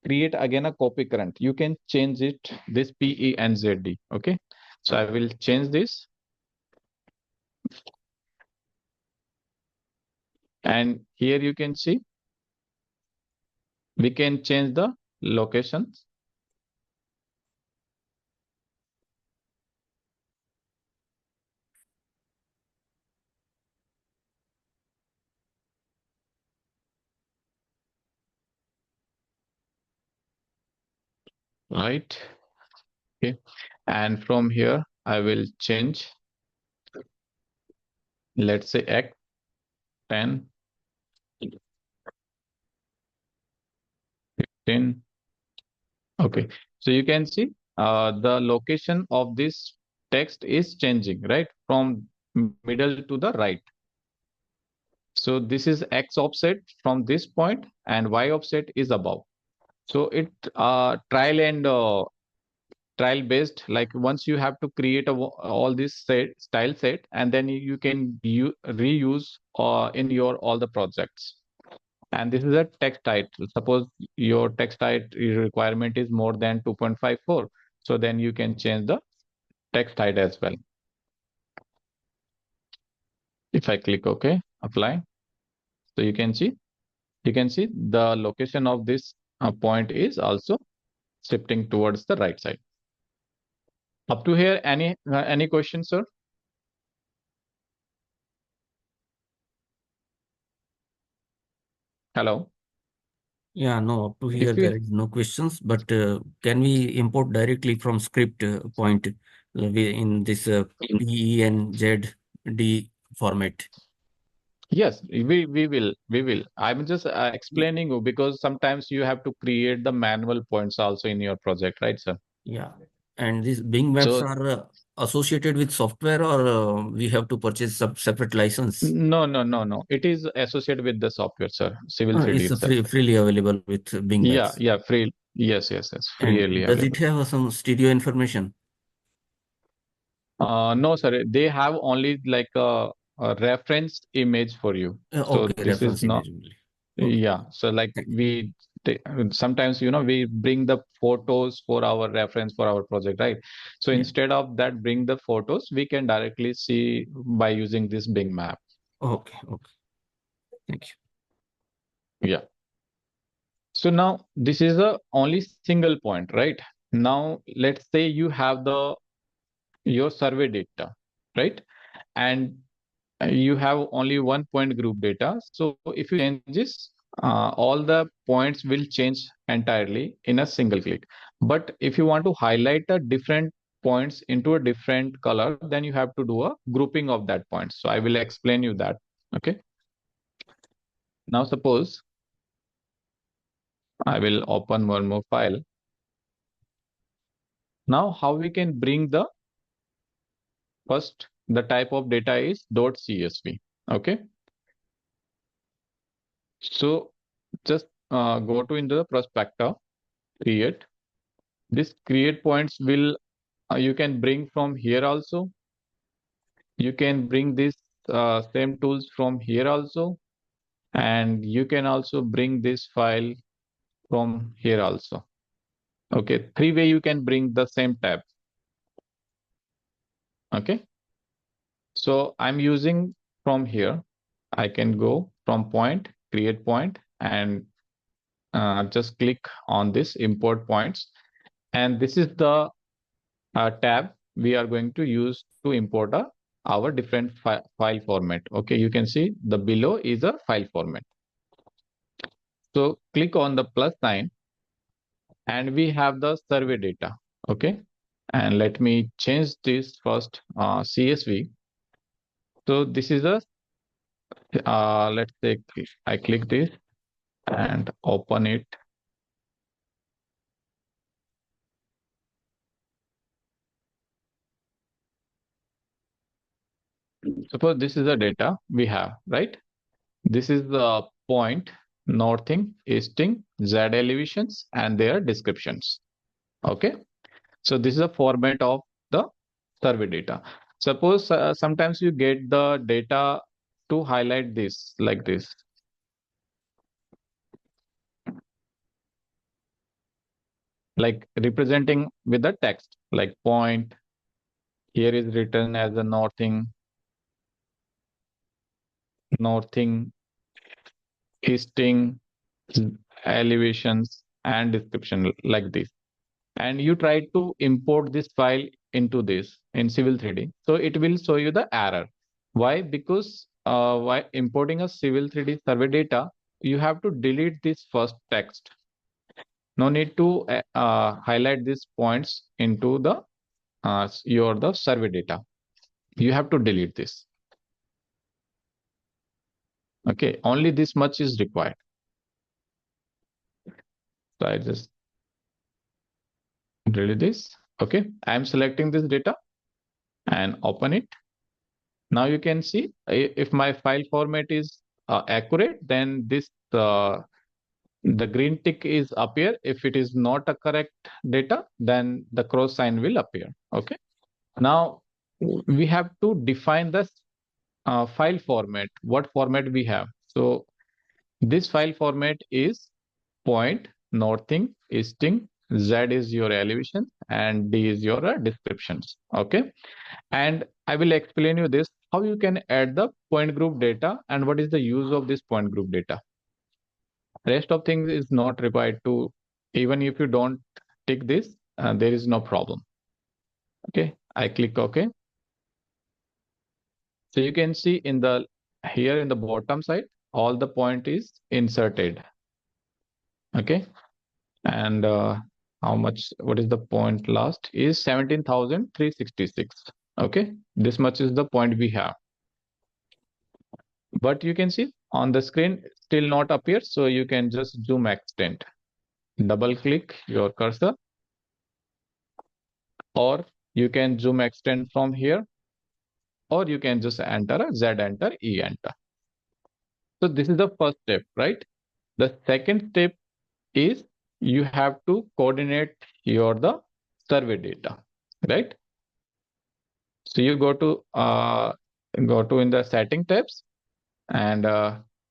S1: create again a copy current. You can change it this PENZD. Okay. So I will change this, and here you can see we can change the location, right? Okay. And from here, I will change, let's say X 10, 15. Okay. So you can see the location of this text is changing, right? From middle to the right. So this is X offset from this point and Y offset is above. So it trial based, like once you have to create all this style set, and then you can reuse in your all the projects. And this is a text height. Suppose your text height requirement is more than 2.54, so then you can change the text height as well. If I click OK, apply, so you can see the location of this point is also shifting towards the right side. Up to here, any questions, sir? Hello.
S2: Yeah, no, up to here
S1: If
S2: there
S1: you
S2: is no questions, but can we import directly from script point in this PENZD format?
S1: Yes, we will. I'm just explaining you because sometimes you have to create the manual points also in your project, right, sir?
S2: Yeah, and these Bing maps
S1: So
S2: are associated with software, or we have to purchase some separate license?
S1: no. It is associated with the software, sir. Civil 3D
S2: It's a
S1: itself.
S2: freely available with Bing
S1: Yeah,
S2: maps.
S1: yeah, free. Yes. Freely
S2: And does it
S1: available.
S2: have some stereo information?
S1: No, sir. They have only like a reference image for you. So
S2: Okay,
S1: this is
S2: reference
S1: not.
S2: image only. Okay,
S1: Yeah. So like
S2: thank
S1: sometimes we bring the photos for our reference for our project, right? So
S2: yeah.
S1: instead of that, bring the photos. We can directly see by using this Bing map.
S2: Okay, thank you.
S1: Yeah. So now this is the only single point, right? Now let's say you have the your survey data, right? And you have only one point group data. So if you change this, all the points will change entirely in a single click. But if you want to highlight a different points into a different color, then you have to do a grouping of that points. So I will explain you that. Okay. Now suppose I will open one more file. Now how we can bring the first, the type of data is .csv. Okay. So just go to into the prospector, create. This create points will you can bring from here also. You can bring this same tools from here also, and you can also bring this file from here also. Okay, three way you can bring the same tab. Okay, so I'm using from here. I can go from point, create point, and just click on this import points, and this is the tab we are going to use to import our different file format. Okay, you can see the below is a file format. So click on the plus sign and we have the survey data. Okay, and let me change this first CSV. So this is a let's say I click this and open it. Suppose this is the data we have, right? This is the point, northing, easting, Z elevations, and their descriptions. Okay. So this is a format of the survey data. Suppose sometimes you get the data to highlight this like this. like representing with the text, like point. Here is written as a northing, easting, elevations, and description like this. And you try to import this file into this in Civil 3D. So it will show you the error. Why? Because why importing a Civil 3D survey data, you have to delete this first text. No need to highlight these points into the the survey data. You have to delete this. Okay, only this much is required. So I just delete this. Okay, I am selecting this data and open it. Now you can see if my file format is accurate, then this the green tick is appear. If it is not a correct data, then the cross sign will appear. Okay. Now we have to define the file format. What format we have? So this file format is point, northing, easting, Z is your elevation, and D is your descriptions. Okay. And I will explain you this, how you can add the point group data and what is the use of this point group data. Rest of things is not required to, even if you don't tick this, there is no problem. Okay, I click OK. So you can see in the here in the bottom side, all the point is inserted. Okay, and how much? What is the point last? Is 17,366. Okay, this much is the point we have. But you can see on the screen still not appear, so you can just zoom extent. Double click your cursor, or you can zoom extend from here, or you can just enter a Z enter, E enter. So this is the first step, right? The second step is you have to coordinate your the survey data, right? So you go to in the setting tabs and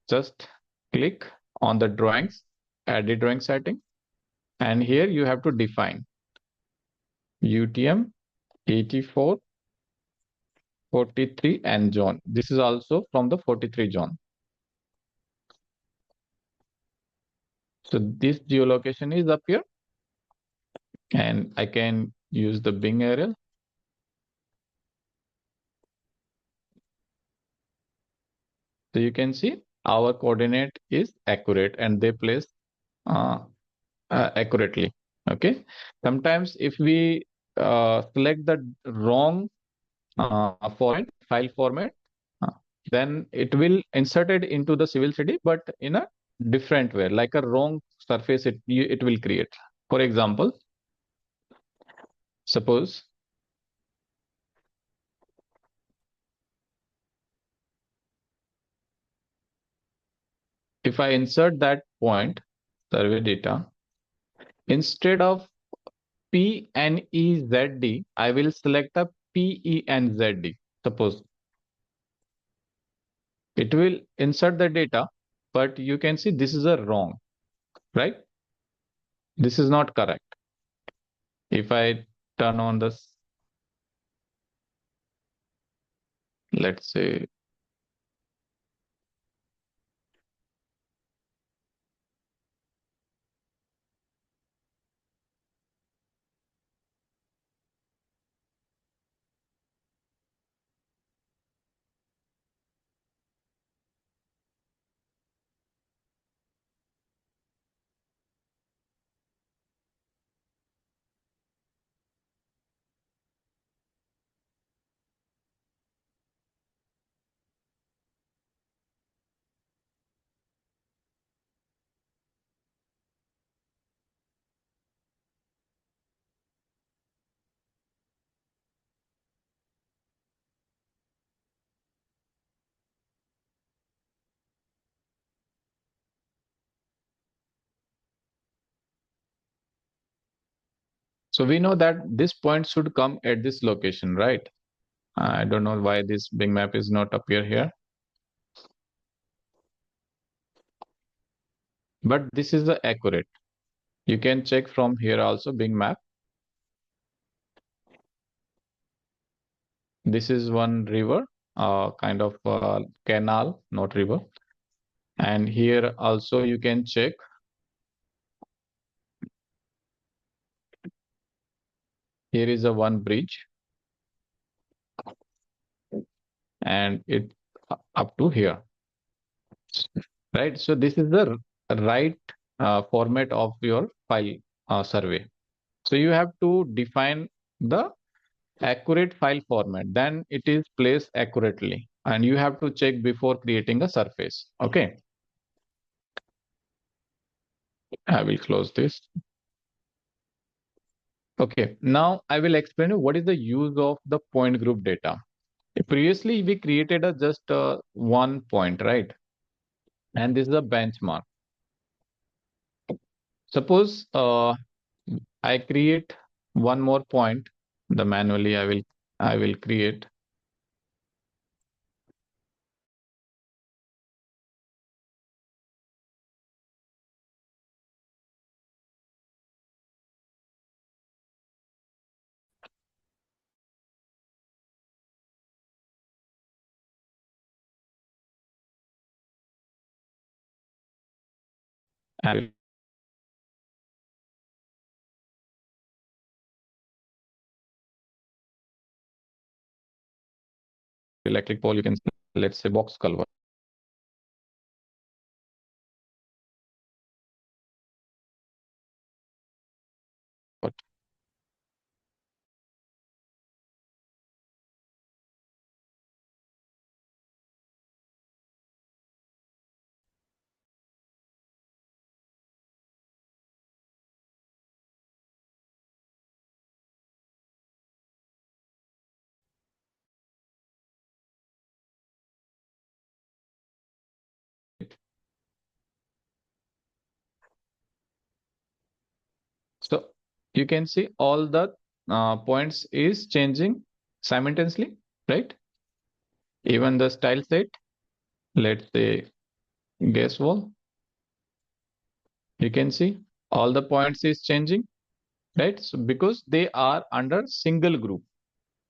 S1: just click on the drawings, edit drawing setting, and here you have to define UTM 84, 43 and zone. This is also from the 43 zone. So this geolocation is up here, and I can use the Bing aerial. So you can see our coordinate is accurate and they place uh, accurately. Okay. Sometimes if we select the wrong file format, uh, then it will insert it into the Civil 3D, but in a different way, like a wrong surface it will create. For example, suppose if I insert that point survey data, instead of PNEZD, I will select a PENZD. Suppose it will insert the data, but you can see this is a wrong, right? This is not correct. If I turn on this, let's say, so we know that this point should come at this location, right? I don't know why this Bing map is not appear here, but this is the accurate. You can check from here also Bing map. This is one river, kind of canal, not river. And here also you can check. Here is a one bridge, and it up to here, right? So this is the right format of your file survey. So you have to define the accurate file format, then it is placed accurately, and you have to check before creating a surface. Okay, I will close this. Okay, now I will explain you what is the use of the point group data. Previously, we created a just one point, right? And this is a benchmark. Suppose I create one more point. The manually I will create. I electric pole. You can, let's say, box color. So you can see all the points is changing simultaneously, right? Even the style set, let's say gas wall, you can see all the points is changing, right? So because they are under single group.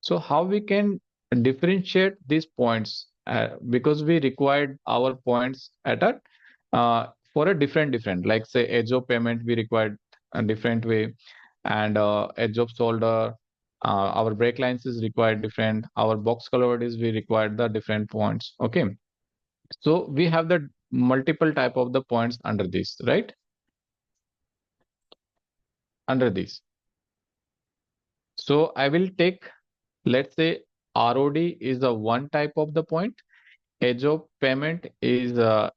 S1: So how we can differentiate these points? Because we required our points at a for a different, like say edge of payment, we required a different way, and edge of shoulder, our break lines is required different. Our box color is we required the different points. Okay, so we have the multiple type of the points under this, right? Under this. So I will take, let's say ROD is a one type of the point. Edge of payment is a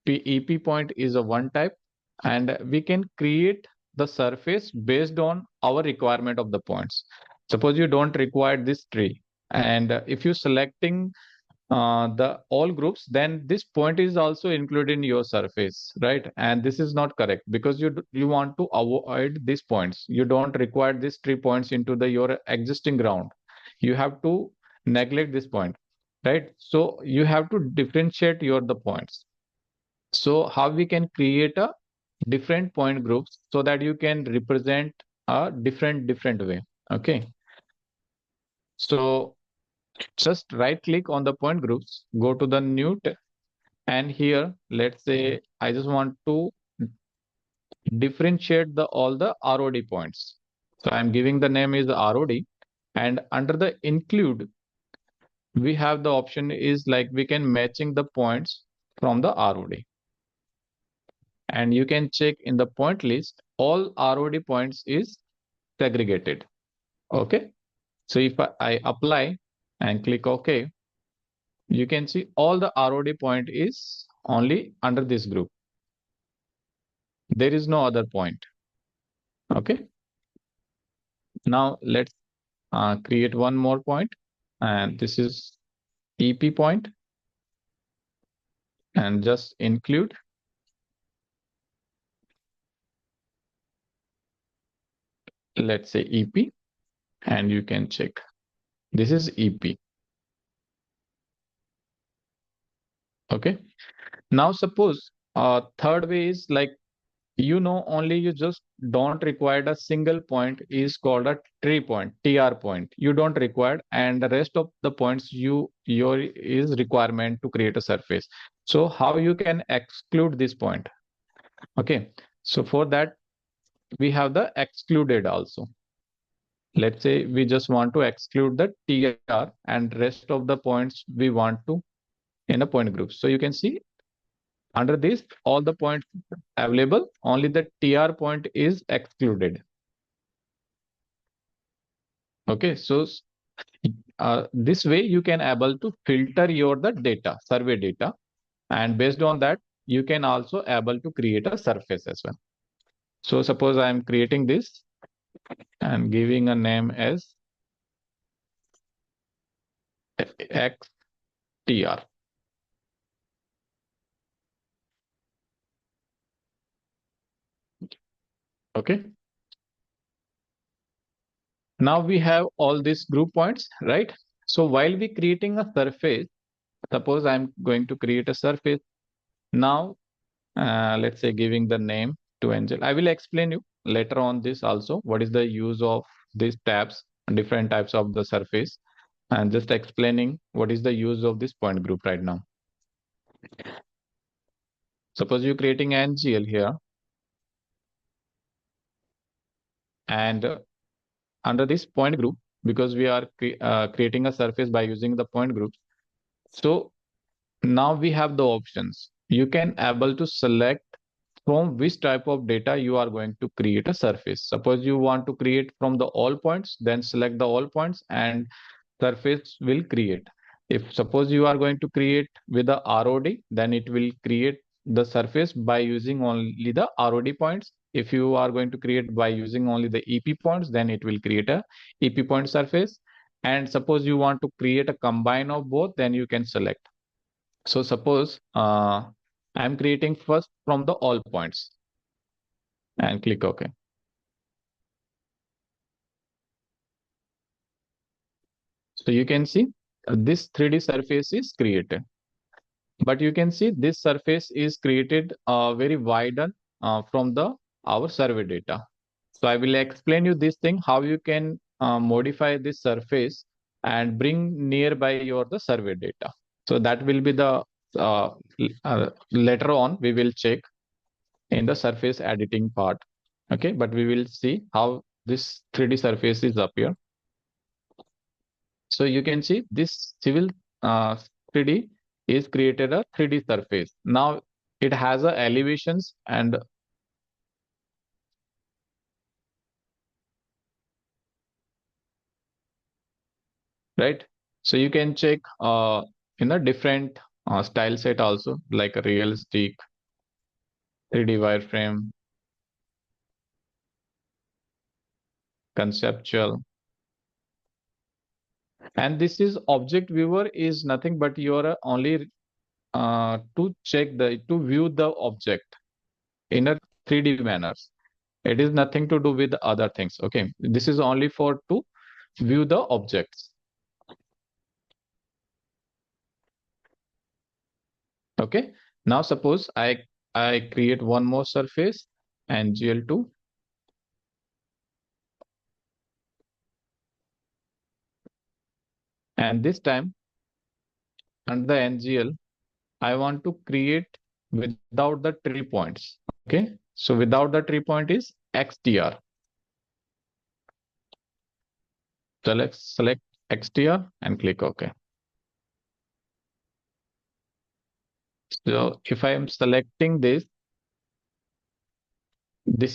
S1: EP point is a one type, and we can create the surface based on our requirement of the points. Suppose you don't require this tree, and if you selecting the all groups, then this point is also included in your surface, right? And this is not correct because you want to avoid these points. You don't require these 3 points into the your existing ground. You have to neglect this point, right? So you have to differentiate your the points. So how we can create a different point groups so that you can represent a different way. Okay, so just right click on the point groups, go to the new and here let's say I just want to differentiate the all the ROD points. So I'm giving the name is ROD, and under the include we have the option is like we can matching the points from the ROD, and you can check in the point list all ROD points is segregated. Okay, so if I apply and click OK, you can see all the ROD point is only under this group. There is no other point. Okay, now let's create one more point, and this is EP point, and just include, let's say EP, and you can check this is EP. Okay, now suppose third way is like only you just don't require a single point is called a tree point, TR point. You don't require, and the rest of the points your is requirement to create a surface. So how you can exclude this point? Okay, so for that we have the excluded also. Let's say we just want to exclude the TR and rest of the points we want to in a point group. So you can see under this all the points available, only the TR point is excluded. Okay, so this way you can able to filter your the data, survey data, and based on that you can also able to create a surface as well. So suppose I am creating this and giving a name as XTR. Okay. Now we have all these group points, right? So while we creating a surface, suppose I'm going to create a surface. Now, let's say giving the name to Angel. I will explain you later on this also. What is the use of these tabs, different types of the surface, and just explaining what is the use of this point group right now. Suppose you're creating NGL here, and under this point group, because we are creating a surface by using the point groups. So now we have the options. You can able to select from which type of data you are going to create a surface. Suppose you want to create from the all points, then select the all points and surface will create. If suppose you are going to create with the ROD, then it will create the surface by using only the ROD points. If you are going to create by using only the EP points, then it will create a EP point surface. And suppose you want to create a combine of both, then you can select. So suppose I'm creating first from the all points and click OK. So you can see this 3D surface is created. But you can see this surface is created very widen from the our survey data. So I will explain you this thing, how you can modify this surface and bring nearby your the survey data. So that will be the later on we will check in the surface editing part. Okay, but we will see how this 3D surface is appear. So you can see this civil 3D is created a 3D surface. Now it has a elevations and right. So you can check in a different style set also, like a realistic, 3D wireframe, conceptual. And this is object viewer is nothing but your only to check to view the object in a 3D manners. It is nothing to do with other things. Okay, this is only for to view the objects. Okay, now suppose I create one more surface and GL2. And this time under the NGL, I want to create without the tree points. Okay, so without the tree point is XTR. Select XTR and click OK. So if I am selecting this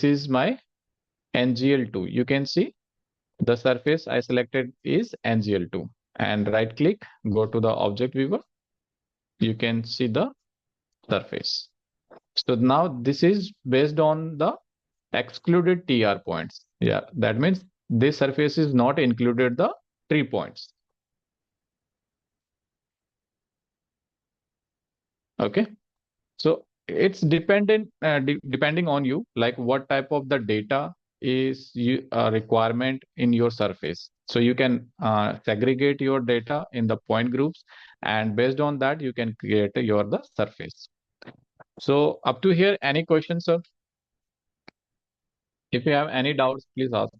S1: is my NGL2. You can see the surface I selected is NGL2. And right click, go to the object viewer. You can see the surface. So now this is based on the excluded TR points. Yeah, that means this surface is not included the tree points. Okay, so it's dependent depending on you, like what type of the data is requirement in your surface. So you can segregate your data in the point groups, and based on that you can create the surface. So up to here, any questions, sir? If you have any doubts, please ask.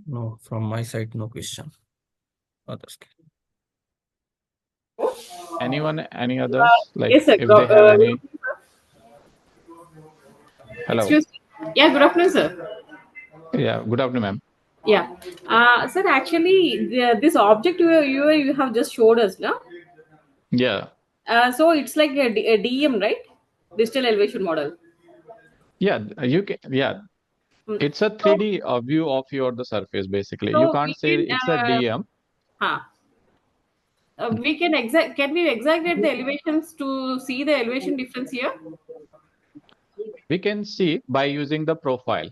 S2: No, from my side, no question. Others.
S1: Anyone, any others? Like
S4: Yes, sir.
S1: if they have any. Hello.
S4: Excuse me. Yeah, good afternoon, sir.
S1: Yeah. Good afternoon, ma'am.
S4: Yeah. Sir, actually, this object you have just showed us, no?
S1: Yeah.
S4: So it's like a DEM, right? Digital elevation model.
S1: Yeah. You can. Yeah.
S4: Mm.
S1: It's a 3D view of the surface. Basically, you
S4: So we
S1: can't say
S4: can,
S1: it's a DM.
S4: huh, we can exact. Can we exaggerate the elevations to see the elevation difference here?
S1: We can see by using the profile.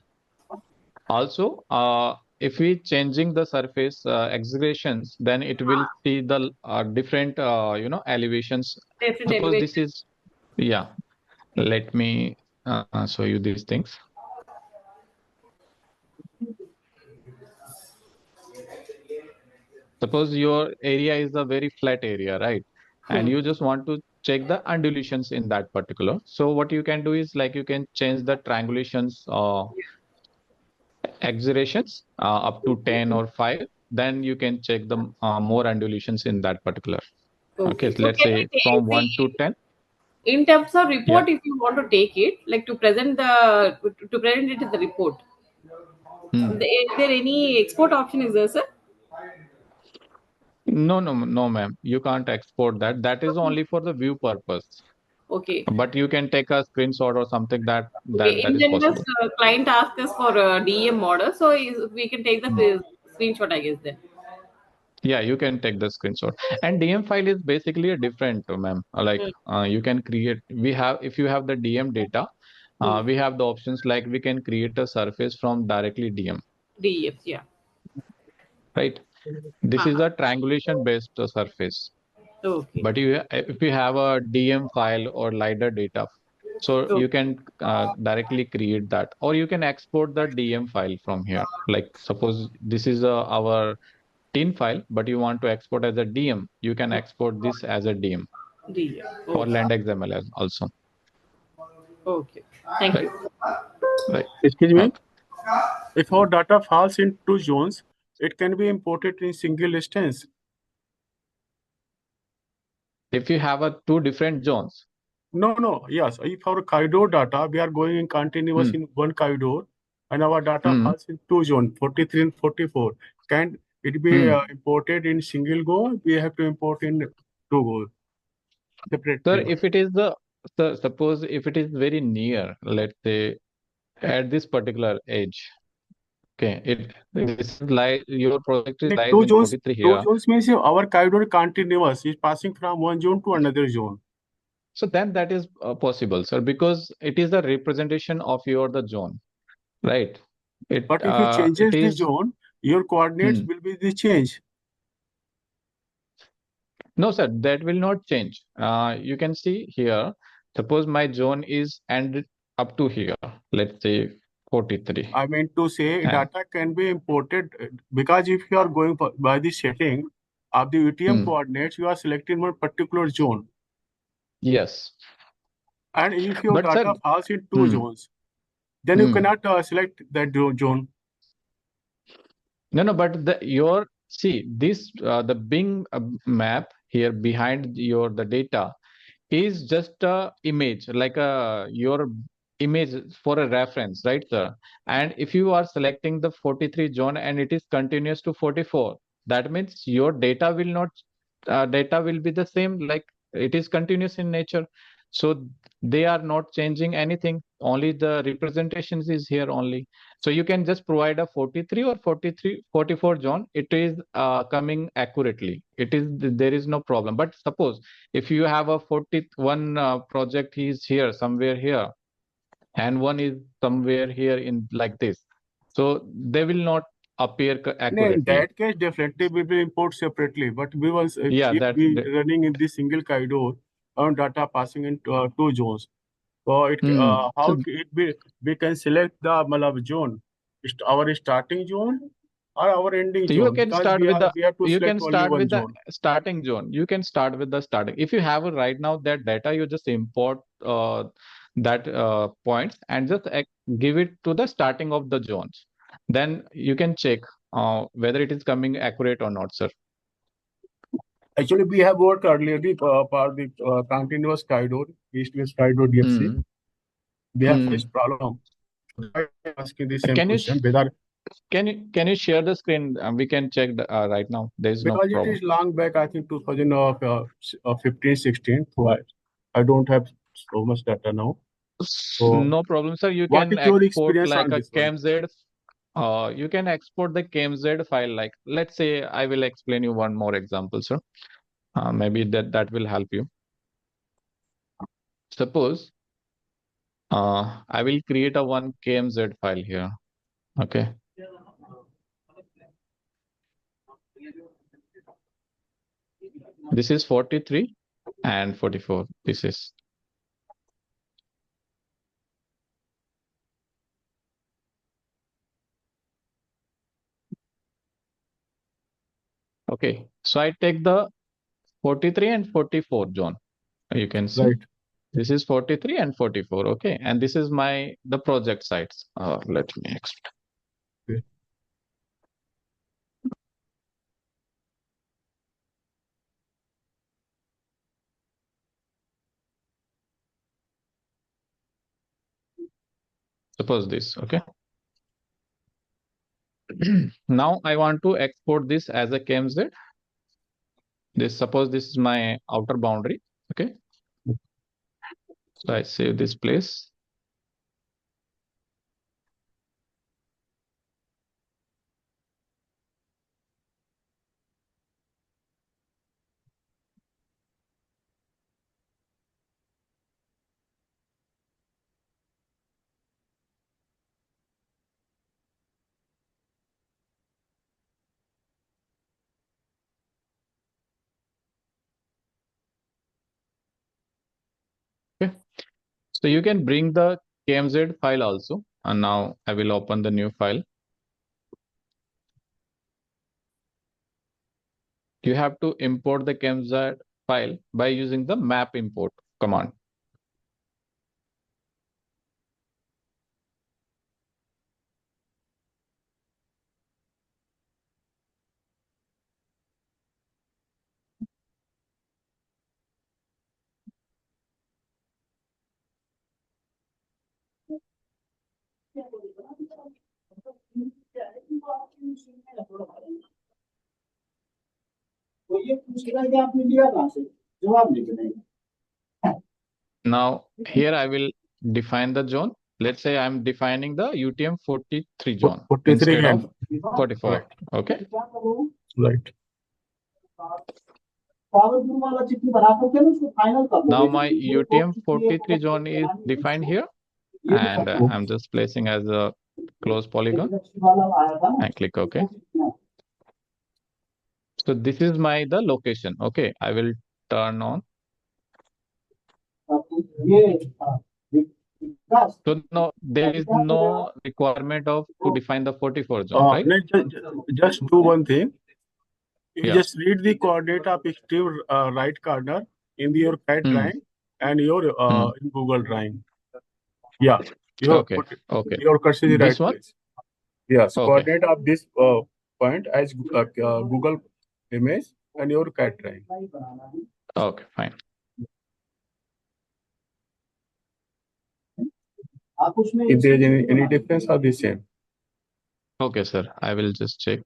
S1: Also, if we changing the surface exaggerations, then it will see the different elevations.
S4: Different
S1: Suppose
S4: elevation.
S1: this is, yeah. Let me show you these things. Suppose your area is a very flat area, right? And you just want to check the undulations in that particular. So what you can do is like you can change the triangulations exaggerations up to 10 or 5. Then you can check the more undulations in that particular. Okay,
S4: Okay.
S1: so
S4: So
S1: let's
S4: can we
S1: say
S4: take,
S1: from 1
S4: see
S1: to 10.
S4: in terms of
S1: Yeah.
S4: report if you want to take it, like to present it in the report?
S1: Hmm.
S4: Is there any export option is there, sir?
S1: No, no, no, ma'am. You can't export that. That is only for the view purpose.
S4: Okay.
S1: But you can take a screenshot or something
S4: Okay.
S1: that
S4: In
S1: is
S4: general,
S1: possible.
S4: client asked us for a DEM model, so we can take the
S1: Hmm.
S4: screenshot, I guess, then.
S1: Yeah, you can take the screenshot. And DM file is basically a different, ma'am. Like
S4: Hmm.
S1: you can create. We have if you have the DM data,
S4: Hmm.
S1: we have the options like we can create a surface from directly DM,
S4: DEF, yeah.
S1: right? This is
S4: Uh-huh.
S1: a triangulation based surface.
S4: Okay.
S1: But if you have a DM file or LiDAR data, so
S4: Okay.
S1: you can directly create that, or you can export the DM file from here. Like suppose this is our tin file, but you want to export as a DM, you can export this as a DM
S4: DEF.
S1: or
S4: Okay.
S1: land XML as also,
S4: Okay. Thank
S1: right?
S4: you.
S1: Right.
S3: Excuse me.
S1: Okay.
S3: If our data falls in two zones, it can be imported in single instance.
S1: If you have a two different zones,
S3: No. Yes, if our corridor data, we are going in continuous
S1: hmm,
S3: in one corridor, and our data
S1: hmm,
S3: falls in two zones, 43 and 44. Can it be
S1: hmm.
S3: imported in single go? We have to import in two go
S1: Sir,
S3: separately.
S1: if it is suppose if it is very near, let's say at this particular edge, okay, this is like your project is
S3: The
S1: lies in 43
S3: two
S1: here.
S3: zones means our corridor continuous is passing from one zone to another zone.
S1: So then that is possible, sir, because it is a representation of the zone, right?
S3: But if you
S1: It
S3: changes the
S1: is.
S3: zone, your coordinates
S1: Hmm.
S3: will be the change.
S1: No, sir, that will not change. You can see here, suppose my zone is ended up to here, let's say 43.
S3: I mean to say
S1: And
S3: data can be imported because if you are going by the setting of the UTM
S1: hmm,
S3: coordinates, you are selecting one particular zone.
S1: yes,
S3: And if your
S1: but sir,
S3: data falls in two
S1: hmm,
S3: zones, then you
S1: hmm.
S3: cannot select that zone.
S1: No, but your see this the Bing map here behind the data is just a image, like a your image for a reference, right, sir? And if you are selecting the 43 zone and it is continuous to 44, that means your data will not data will be the same, like it is continuous in nature. So they are not changing anything, only the representations is here only. So you can just provide a 43 or 44 zone, it is coming accurately, it is there is no problem. But suppose if you have a 41 project is here somewhere here and one is somewhere here in like this, so they will not appear
S3: No, in
S1: accurately.
S3: that case, definitely we will import separately. But we was
S1: Yeah,
S3: if
S1: that,
S3: we running in this single corridor, our data passing in two zones. So how
S1: so,
S3: it be we can select the malab zone, our starting zone or our ending
S1: so you
S3: zone
S1: can
S3: because
S1: start with the
S3: we have to
S1: you
S3: select
S1: can
S3: only
S1: start
S3: one
S1: with the
S3: zone.
S1: starting zone, you can start with the starting. If you have right now that data, you just import that points and just give it to the starting of the zones. Then you can check whether it is coming accurate or not, sir.
S3: Actually, we have worked earlier for the continuous corridor, east-west corridor DFC.
S1: Hmm.
S3: We have
S1: Hmm.
S3: faced problem. Why I'm asking the same
S1: Can you
S3: question, whether
S1: can you share the screen? We can check right now. There is no
S3: because it
S1: problem.
S3: is long back, I think 2015, 16. So I don't have so much data now. So
S1: No problem, sir. You
S3: what
S1: can
S3: is your
S1: export
S3: experience
S1: like
S3: on
S1: a
S3: this one?
S1: KMZ. You can export the KMZ file. Like, let's say, I will explain you one more example, sir. Maybe that will help you. Suppose I will create a one KMZ file here. Okay. This is 43 and 44. This is okay. So I take the 43 and 44 zone. You can see
S3: Right.
S1: this is 43 and 44. Okay. And this is the project sites. Let me explain.
S3: Okay.
S1: Suppose this. Okay. Now I want to export this as a KMZ. Suppose this is my outer boundary. Okay. So I save this place. Okay. So you can bring the KMZ file also. And now I will open the new file. You have to import the KMZ file by using the map import command. Now here I will define the zone. Let's say I'm defining the UTM 43 zone
S3: 43
S1: instead
S3: and
S1: of 44.
S3: right.
S1: Okay.
S3: Right.
S1: Now my UTM 43 zone is defined here, and I'm just placing as a closed polygon and click OK. So this is the location. Okay, I will turn on. So no, there is no requirement to define the 44 zone, right?
S3: Just do one thing. You
S1: Yeah.
S3: just read the coordinate of extreme right corner in your CAD drawing and your in Google drawing. Yeah.
S1: Okay. Okay.
S3: Your cursor is
S1: This
S3: right
S1: one?
S3: place. Yes.
S1: Okay.
S3: Coordinate of this point as Google image and your CAD drawing.
S1: Okay, fine.
S3: If there is any difference or the same.
S1: Okay, sir. I will just check.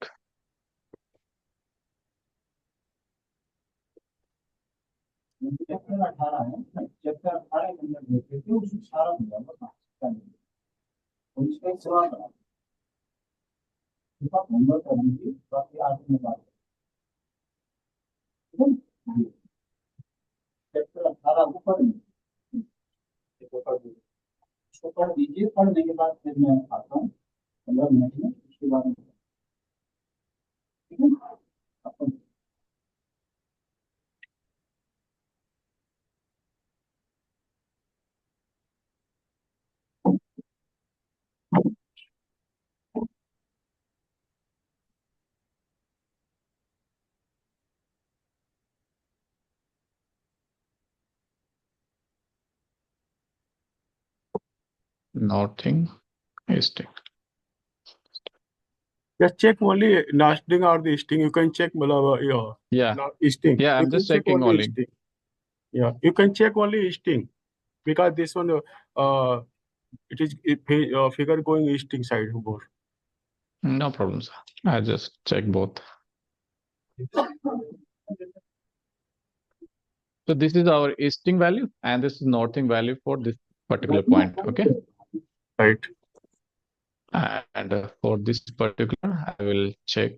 S1: Northing, easting.
S3: Just check only northing or the easting. You can check
S1: Yeah,
S3: easting.
S1: yeah,
S3: You
S1: I'm
S3: can
S1: just
S3: check
S1: checking
S3: only
S1: only.
S3: easting. Yeah, you can check only easting because this one it is figure going easting side more.
S1: No problem, sir. I just check both. So this is our easting value and this is northing value for this particular point. Okay.
S3: Right.
S1: And for this particular, I will check.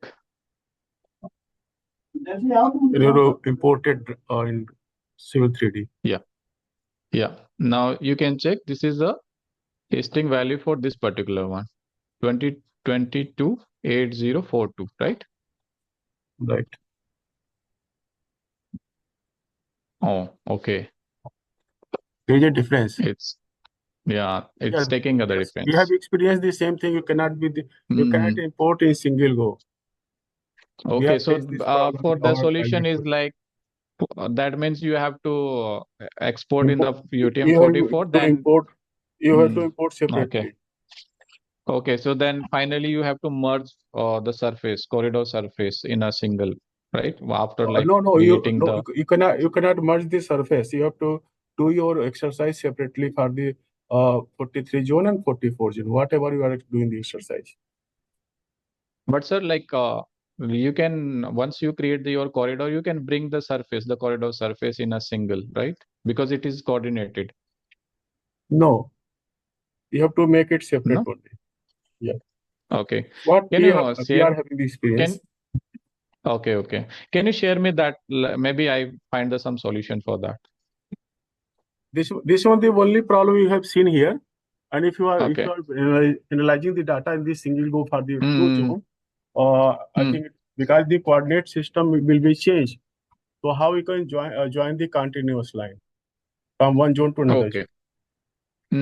S3: You imported in Civil 3D.
S1: Yeah. Yeah. Now you can check. This is the easting value for this particular one. 2022-8042, right?
S3: Right.
S1: Oh, okay.
S3: There is a difference.
S1: It's
S3: Yeah,
S1: taking other
S3: yes, we
S1: difference.
S3: have experienced the same thing. You cannot you cannot
S1: Mhm.
S3: import in single go. We
S1: Okay,
S3: have
S1: so
S3: faced this problem
S1: for
S3: in
S1: the
S3: our
S1: solution is
S3: livelihood.
S1: like that means you have to export in the
S3: Import.
S1: UTM
S3: You have
S1: 44,
S3: to
S1: then
S3: import. You have to
S1: mm,
S3: import
S1: okay.
S3: separately.
S1: Okay, so then finally you have to merge the surface, corridor surface in a single, right? After like
S3: No,
S1: deleting the.
S3: you cannot merge the surface. You have to do your exercise separately for the 43 zone and 44 zone, whatever you are doing the exercise.
S1: But sir, like you can once you create your corridor, you can bring the surface, the corridor surface in a single, right? Because it is coordinated.
S3: No, you have to make it separate
S1: No?
S3: only. Yeah.
S1: Okay.
S3: What
S1: Can you
S3: we
S1: share?
S3: are having the experience.
S1: Okay, okay. Can you share me that? Maybe I find some solution for that.
S3: This one the only problem you have seen here, and if you are
S1: Okay.
S3: analyzing the data in this single go for the two
S1: Mm,
S3: zone, I
S1: mm.
S3: think because the coordinate system will be changed. So how we can join the continuous line from one zone to another
S1: Okay.
S3: zone? So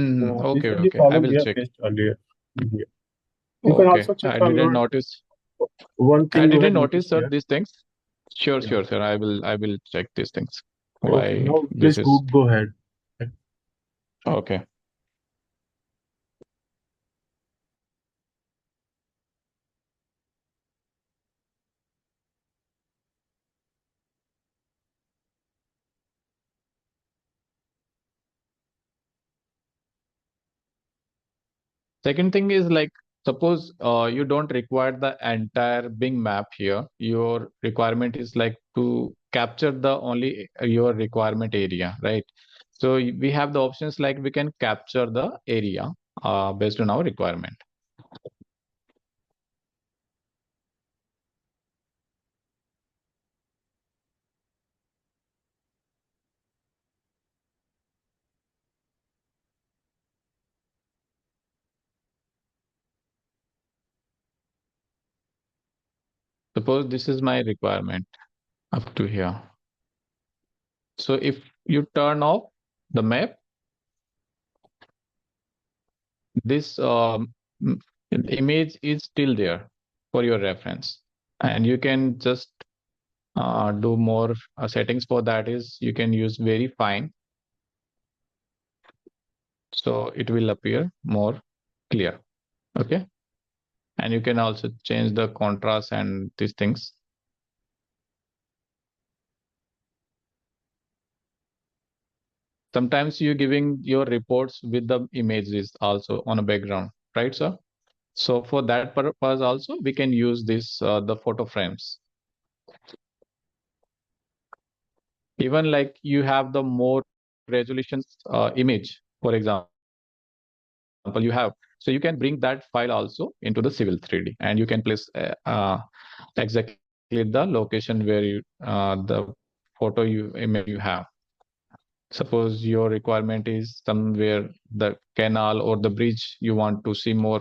S3: this
S1: Okay,
S3: is the
S1: okay. I
S3: problem
S1: will
S3: we have
S1: check.
S3: faced earlier. Yeah. You can
S1: Okay.
S3: also check
S1: I
S3: from
S1: didn't
S3: your
S1: notice.
S3: one
S1: I
S3: thing you
S1: didn't
S3: have
S1: notice,
S3: noticed
S1: sir,
S3: here.
S1: these things. Sure,
S3: Yeah.
S1: sure, sir. I will check these things.
S3: Okay,
S1: Why
S3: now
S1: this
S3: please
S1: is
S3: go ahead.
S1: okay. Second thing is like suppose you don't require the entire Bing map here. Your requirement is like to capture the only your requirement area, right? So we have the options like we can capture the area based on our requirement. Suppose this is my requirement up to here. So if you turn off the map, this image is still there for your reference, and you can just do more settings for that is you can use very fine, so it will appear more clear. Okay, and you can also change the contrast and these things. Sometimes you giving your reports with the images also on a background, right, sir? So for that purpose also we can use this the photo frames. Even like you have the more resolutions image, for example you have, so you can bring that file also into the Civil 3D and you can place exactly the location where you the photo image you have. Suppose your requirement is somewhere the canal or the bridge you want to see more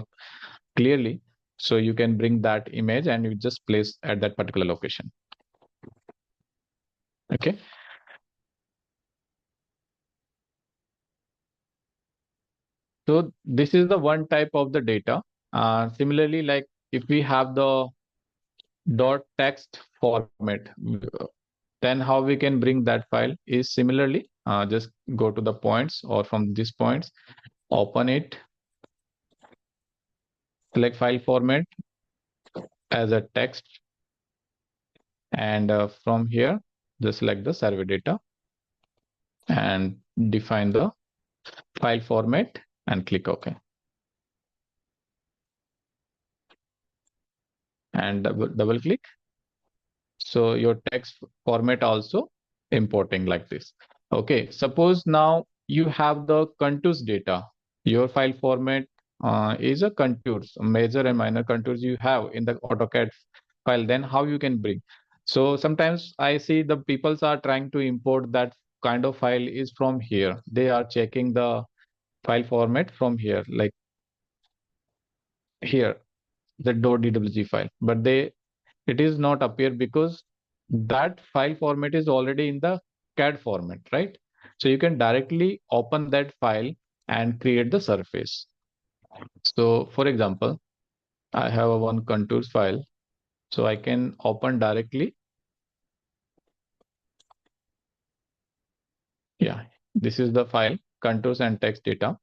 S1: clearly, so you can bring that image and you just place at that particular location. Okay. So this is the one type of the data. Similarly, like if we have the dot text format, then how we can bring that file is similarly just go to the points or from these points, open it select file format as a text, and from here just select the survey data and define the file format and click OK. And double click. So your text format also importing like this. Okay, suppose now you have the contours data. Your file format is a contours, major and minor contours you have in the AutoCAD file. Then how you can bring? So sometimes I see the peoples are trying to import that kind of file is from here. They are checking the file format from here, like here, the .dwg file, but it is not appear because that file format is already in the CAD format, right? So you can directly open that file and create the surface. So for example, I have a one contours file, so I can open directly. Yeah, this is the file, contours and text data.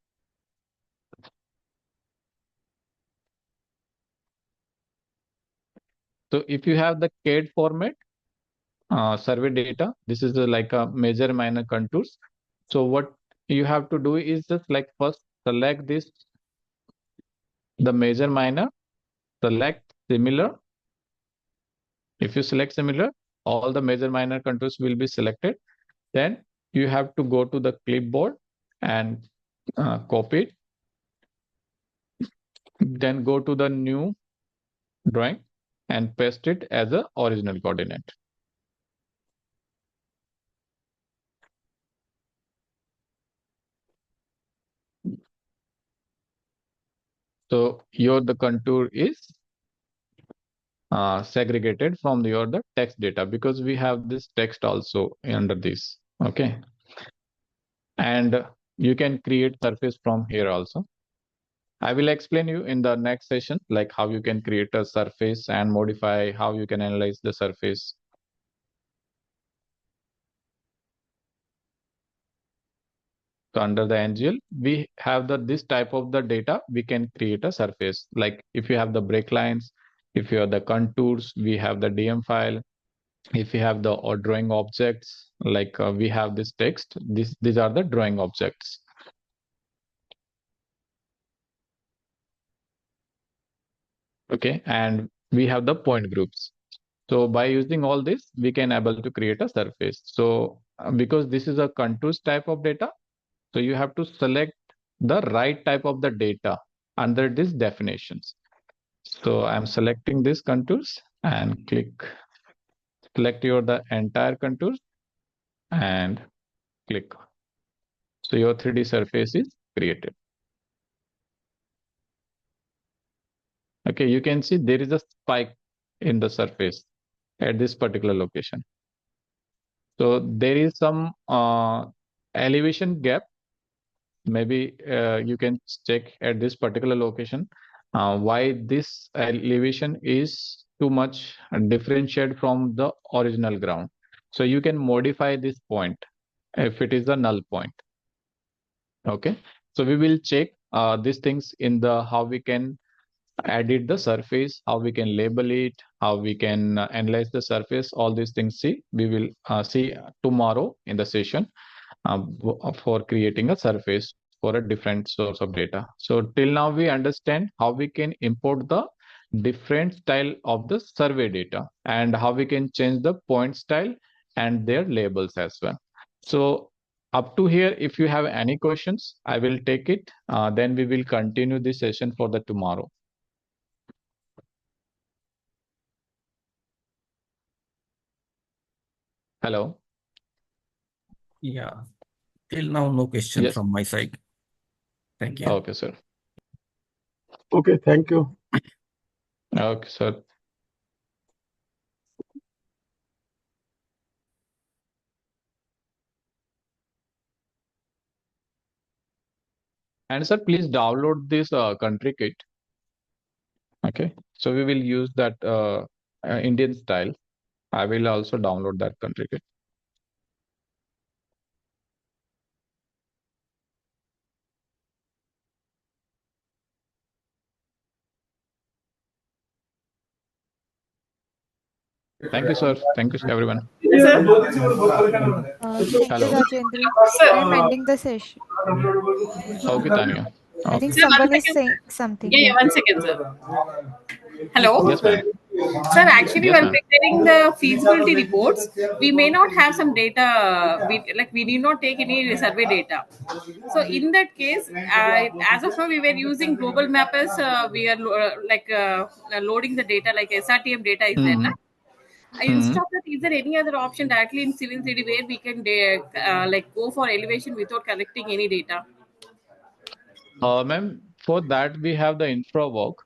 S1: So if you have the CAD format, survey data, this is like a major minor contours. So what you have to do is just like first select this, the major minor, select similar. If you select similar, all the major minor contours will be selected. Then you have to go to the clipboard and copy it. Then go to the new drawing and paste it as a original coordinate. So your the contour is segregated from the text data because we have this text also under this. Okay, and you can create surface from here also. I will explain you in the next session like how you can create a surface and modify, how you can analyze the surface. So under the NGL, we have this type of the data, we can create a surface. Like if you have the break lines, if you have the contours, we have the DM file. If you have the drawing objects, like we have this text, these are the drawing objects. Okay, and we have the point groups. So by using all this, we can able to create a surface. So because this is a contours type of data, so you have to select the right type of the data under these definitions. So I'm selecting this contours and select the entire contours and click. So your 3D surface is created. Okay, you can see there is a spike in the surface at this particular location. So there is some elevation gap. Maybe you can check at this particular location why this elevation is too much differentiated from the original ground. So you can modify this point if it is a null point. Okay, so we will check these things in the how we can edit the surface, how we can label it, how we can analyze the surface. All these things we will see tomorrow in the session for creating a surface for a different source of data. So till now we understand how we can import the different style of the survey data and how we can change the point style and their labels as well. So up to here, if you have any questions, I will take it. Then we will continue this session for the tomorrow. Hello.
S2: Yeah. Till now, no question
S1: Yes.
S2: from my side. Thank you.
S1: Okay, sir.
S3: Okay, thank you.
S1: Okay, sir. And sir, please download this country kit. Okay, so we will use that Indian style. I will also download that country kit. Thank you, sir. Thank you, everyone.
S4: Yes, sir.
S5: Thank you,
S1: Hello.
S5: Rajendra.
S4: Sir.
S5: I am ending the session.
S1: Okay, Tanya.
S5: I think
S1: Okay.
S4: Sir, one
S5: someone is
S4: second.
S5: saying something.
S4: Yeah,
S5: Yeah.
S4: 1 second, sir. Hello.
S1: Yes, ma'am.
S4: Sir, actually,
S1: Yes,
S4: while
S1: ma'am.
S4: preparing the feasibility reports, we may not have some data. We need not take any survey data. So in that case, as of now, we were using global mappers. We are loading the data like SRTM data is there. Na?
S1: Hmm.
S4: Instead of that, is there any other option directly in Civil 3D where we can go for elevation without collecting any data?
S1: Ma'am, for that we have the infra work.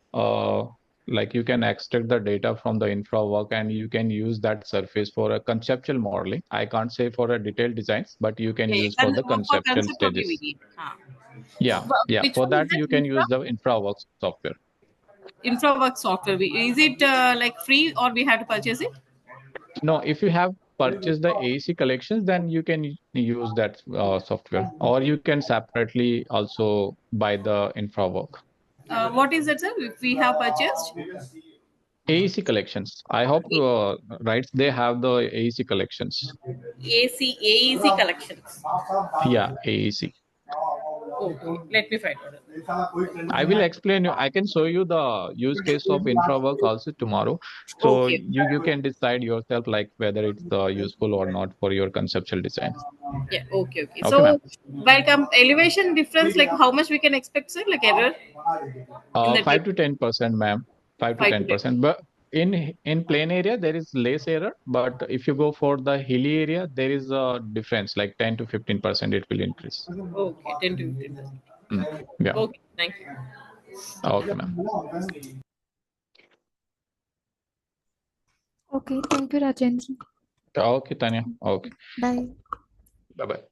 S1: Like you can extract the data from the infra work and you can use that surface for a conceptual modeling. I can't say for a detailed designs, but you can
S4: Okay,
S1: use for the
S4: for
S1: conceptual
S4: concept only we
S1: stages.
S4: need.
S1: Yeah, yeah.
S4: Which
S1: For
S4: one is
S1: that
S4: that?
S1: you can use the infra work software.
S4: InfraWorks software. Is it like free or we have to purchase it?
S1: No, if you have purchased the AEC collections, then you can use that software, or you can separately also buy the infra work.
S4: What is that, sir? If we have purchased
S1: AEC collections. I hope right they have the AEC collections.
S4: AEC collections.
S1: Yeah, AEC.
S4: Okay, let me find out.
S1: I will explain you. I can show you the use case of infra work also tomorrow. So
S4: Okay.
S1: you can decide yourself like whether it's useful or not for your conceptual design.
S4: Yeah. Okay. Okay.
S1: Okay, ma'am.
S4: So, by elevation difference, like how much we can expect, sir? Like error in the
S1: 5
S4: data?
S1: to 10%, ma'am. 5 to
S4: 5 to 10.
S1: 10%. But in plain area there is less error. But if you go for the hilly area, there is a difference like 10 to 15% it will increase.
S4: Okay, 10 to 15%.
S1: Yeah.
S4: Okay. Thank you.
S1: Okay, ma'am.
S5: Okay. Thank you, Rajendra.
S1: Okay, Tanya. Okay.
S5: Bye.
S1: Bye bye.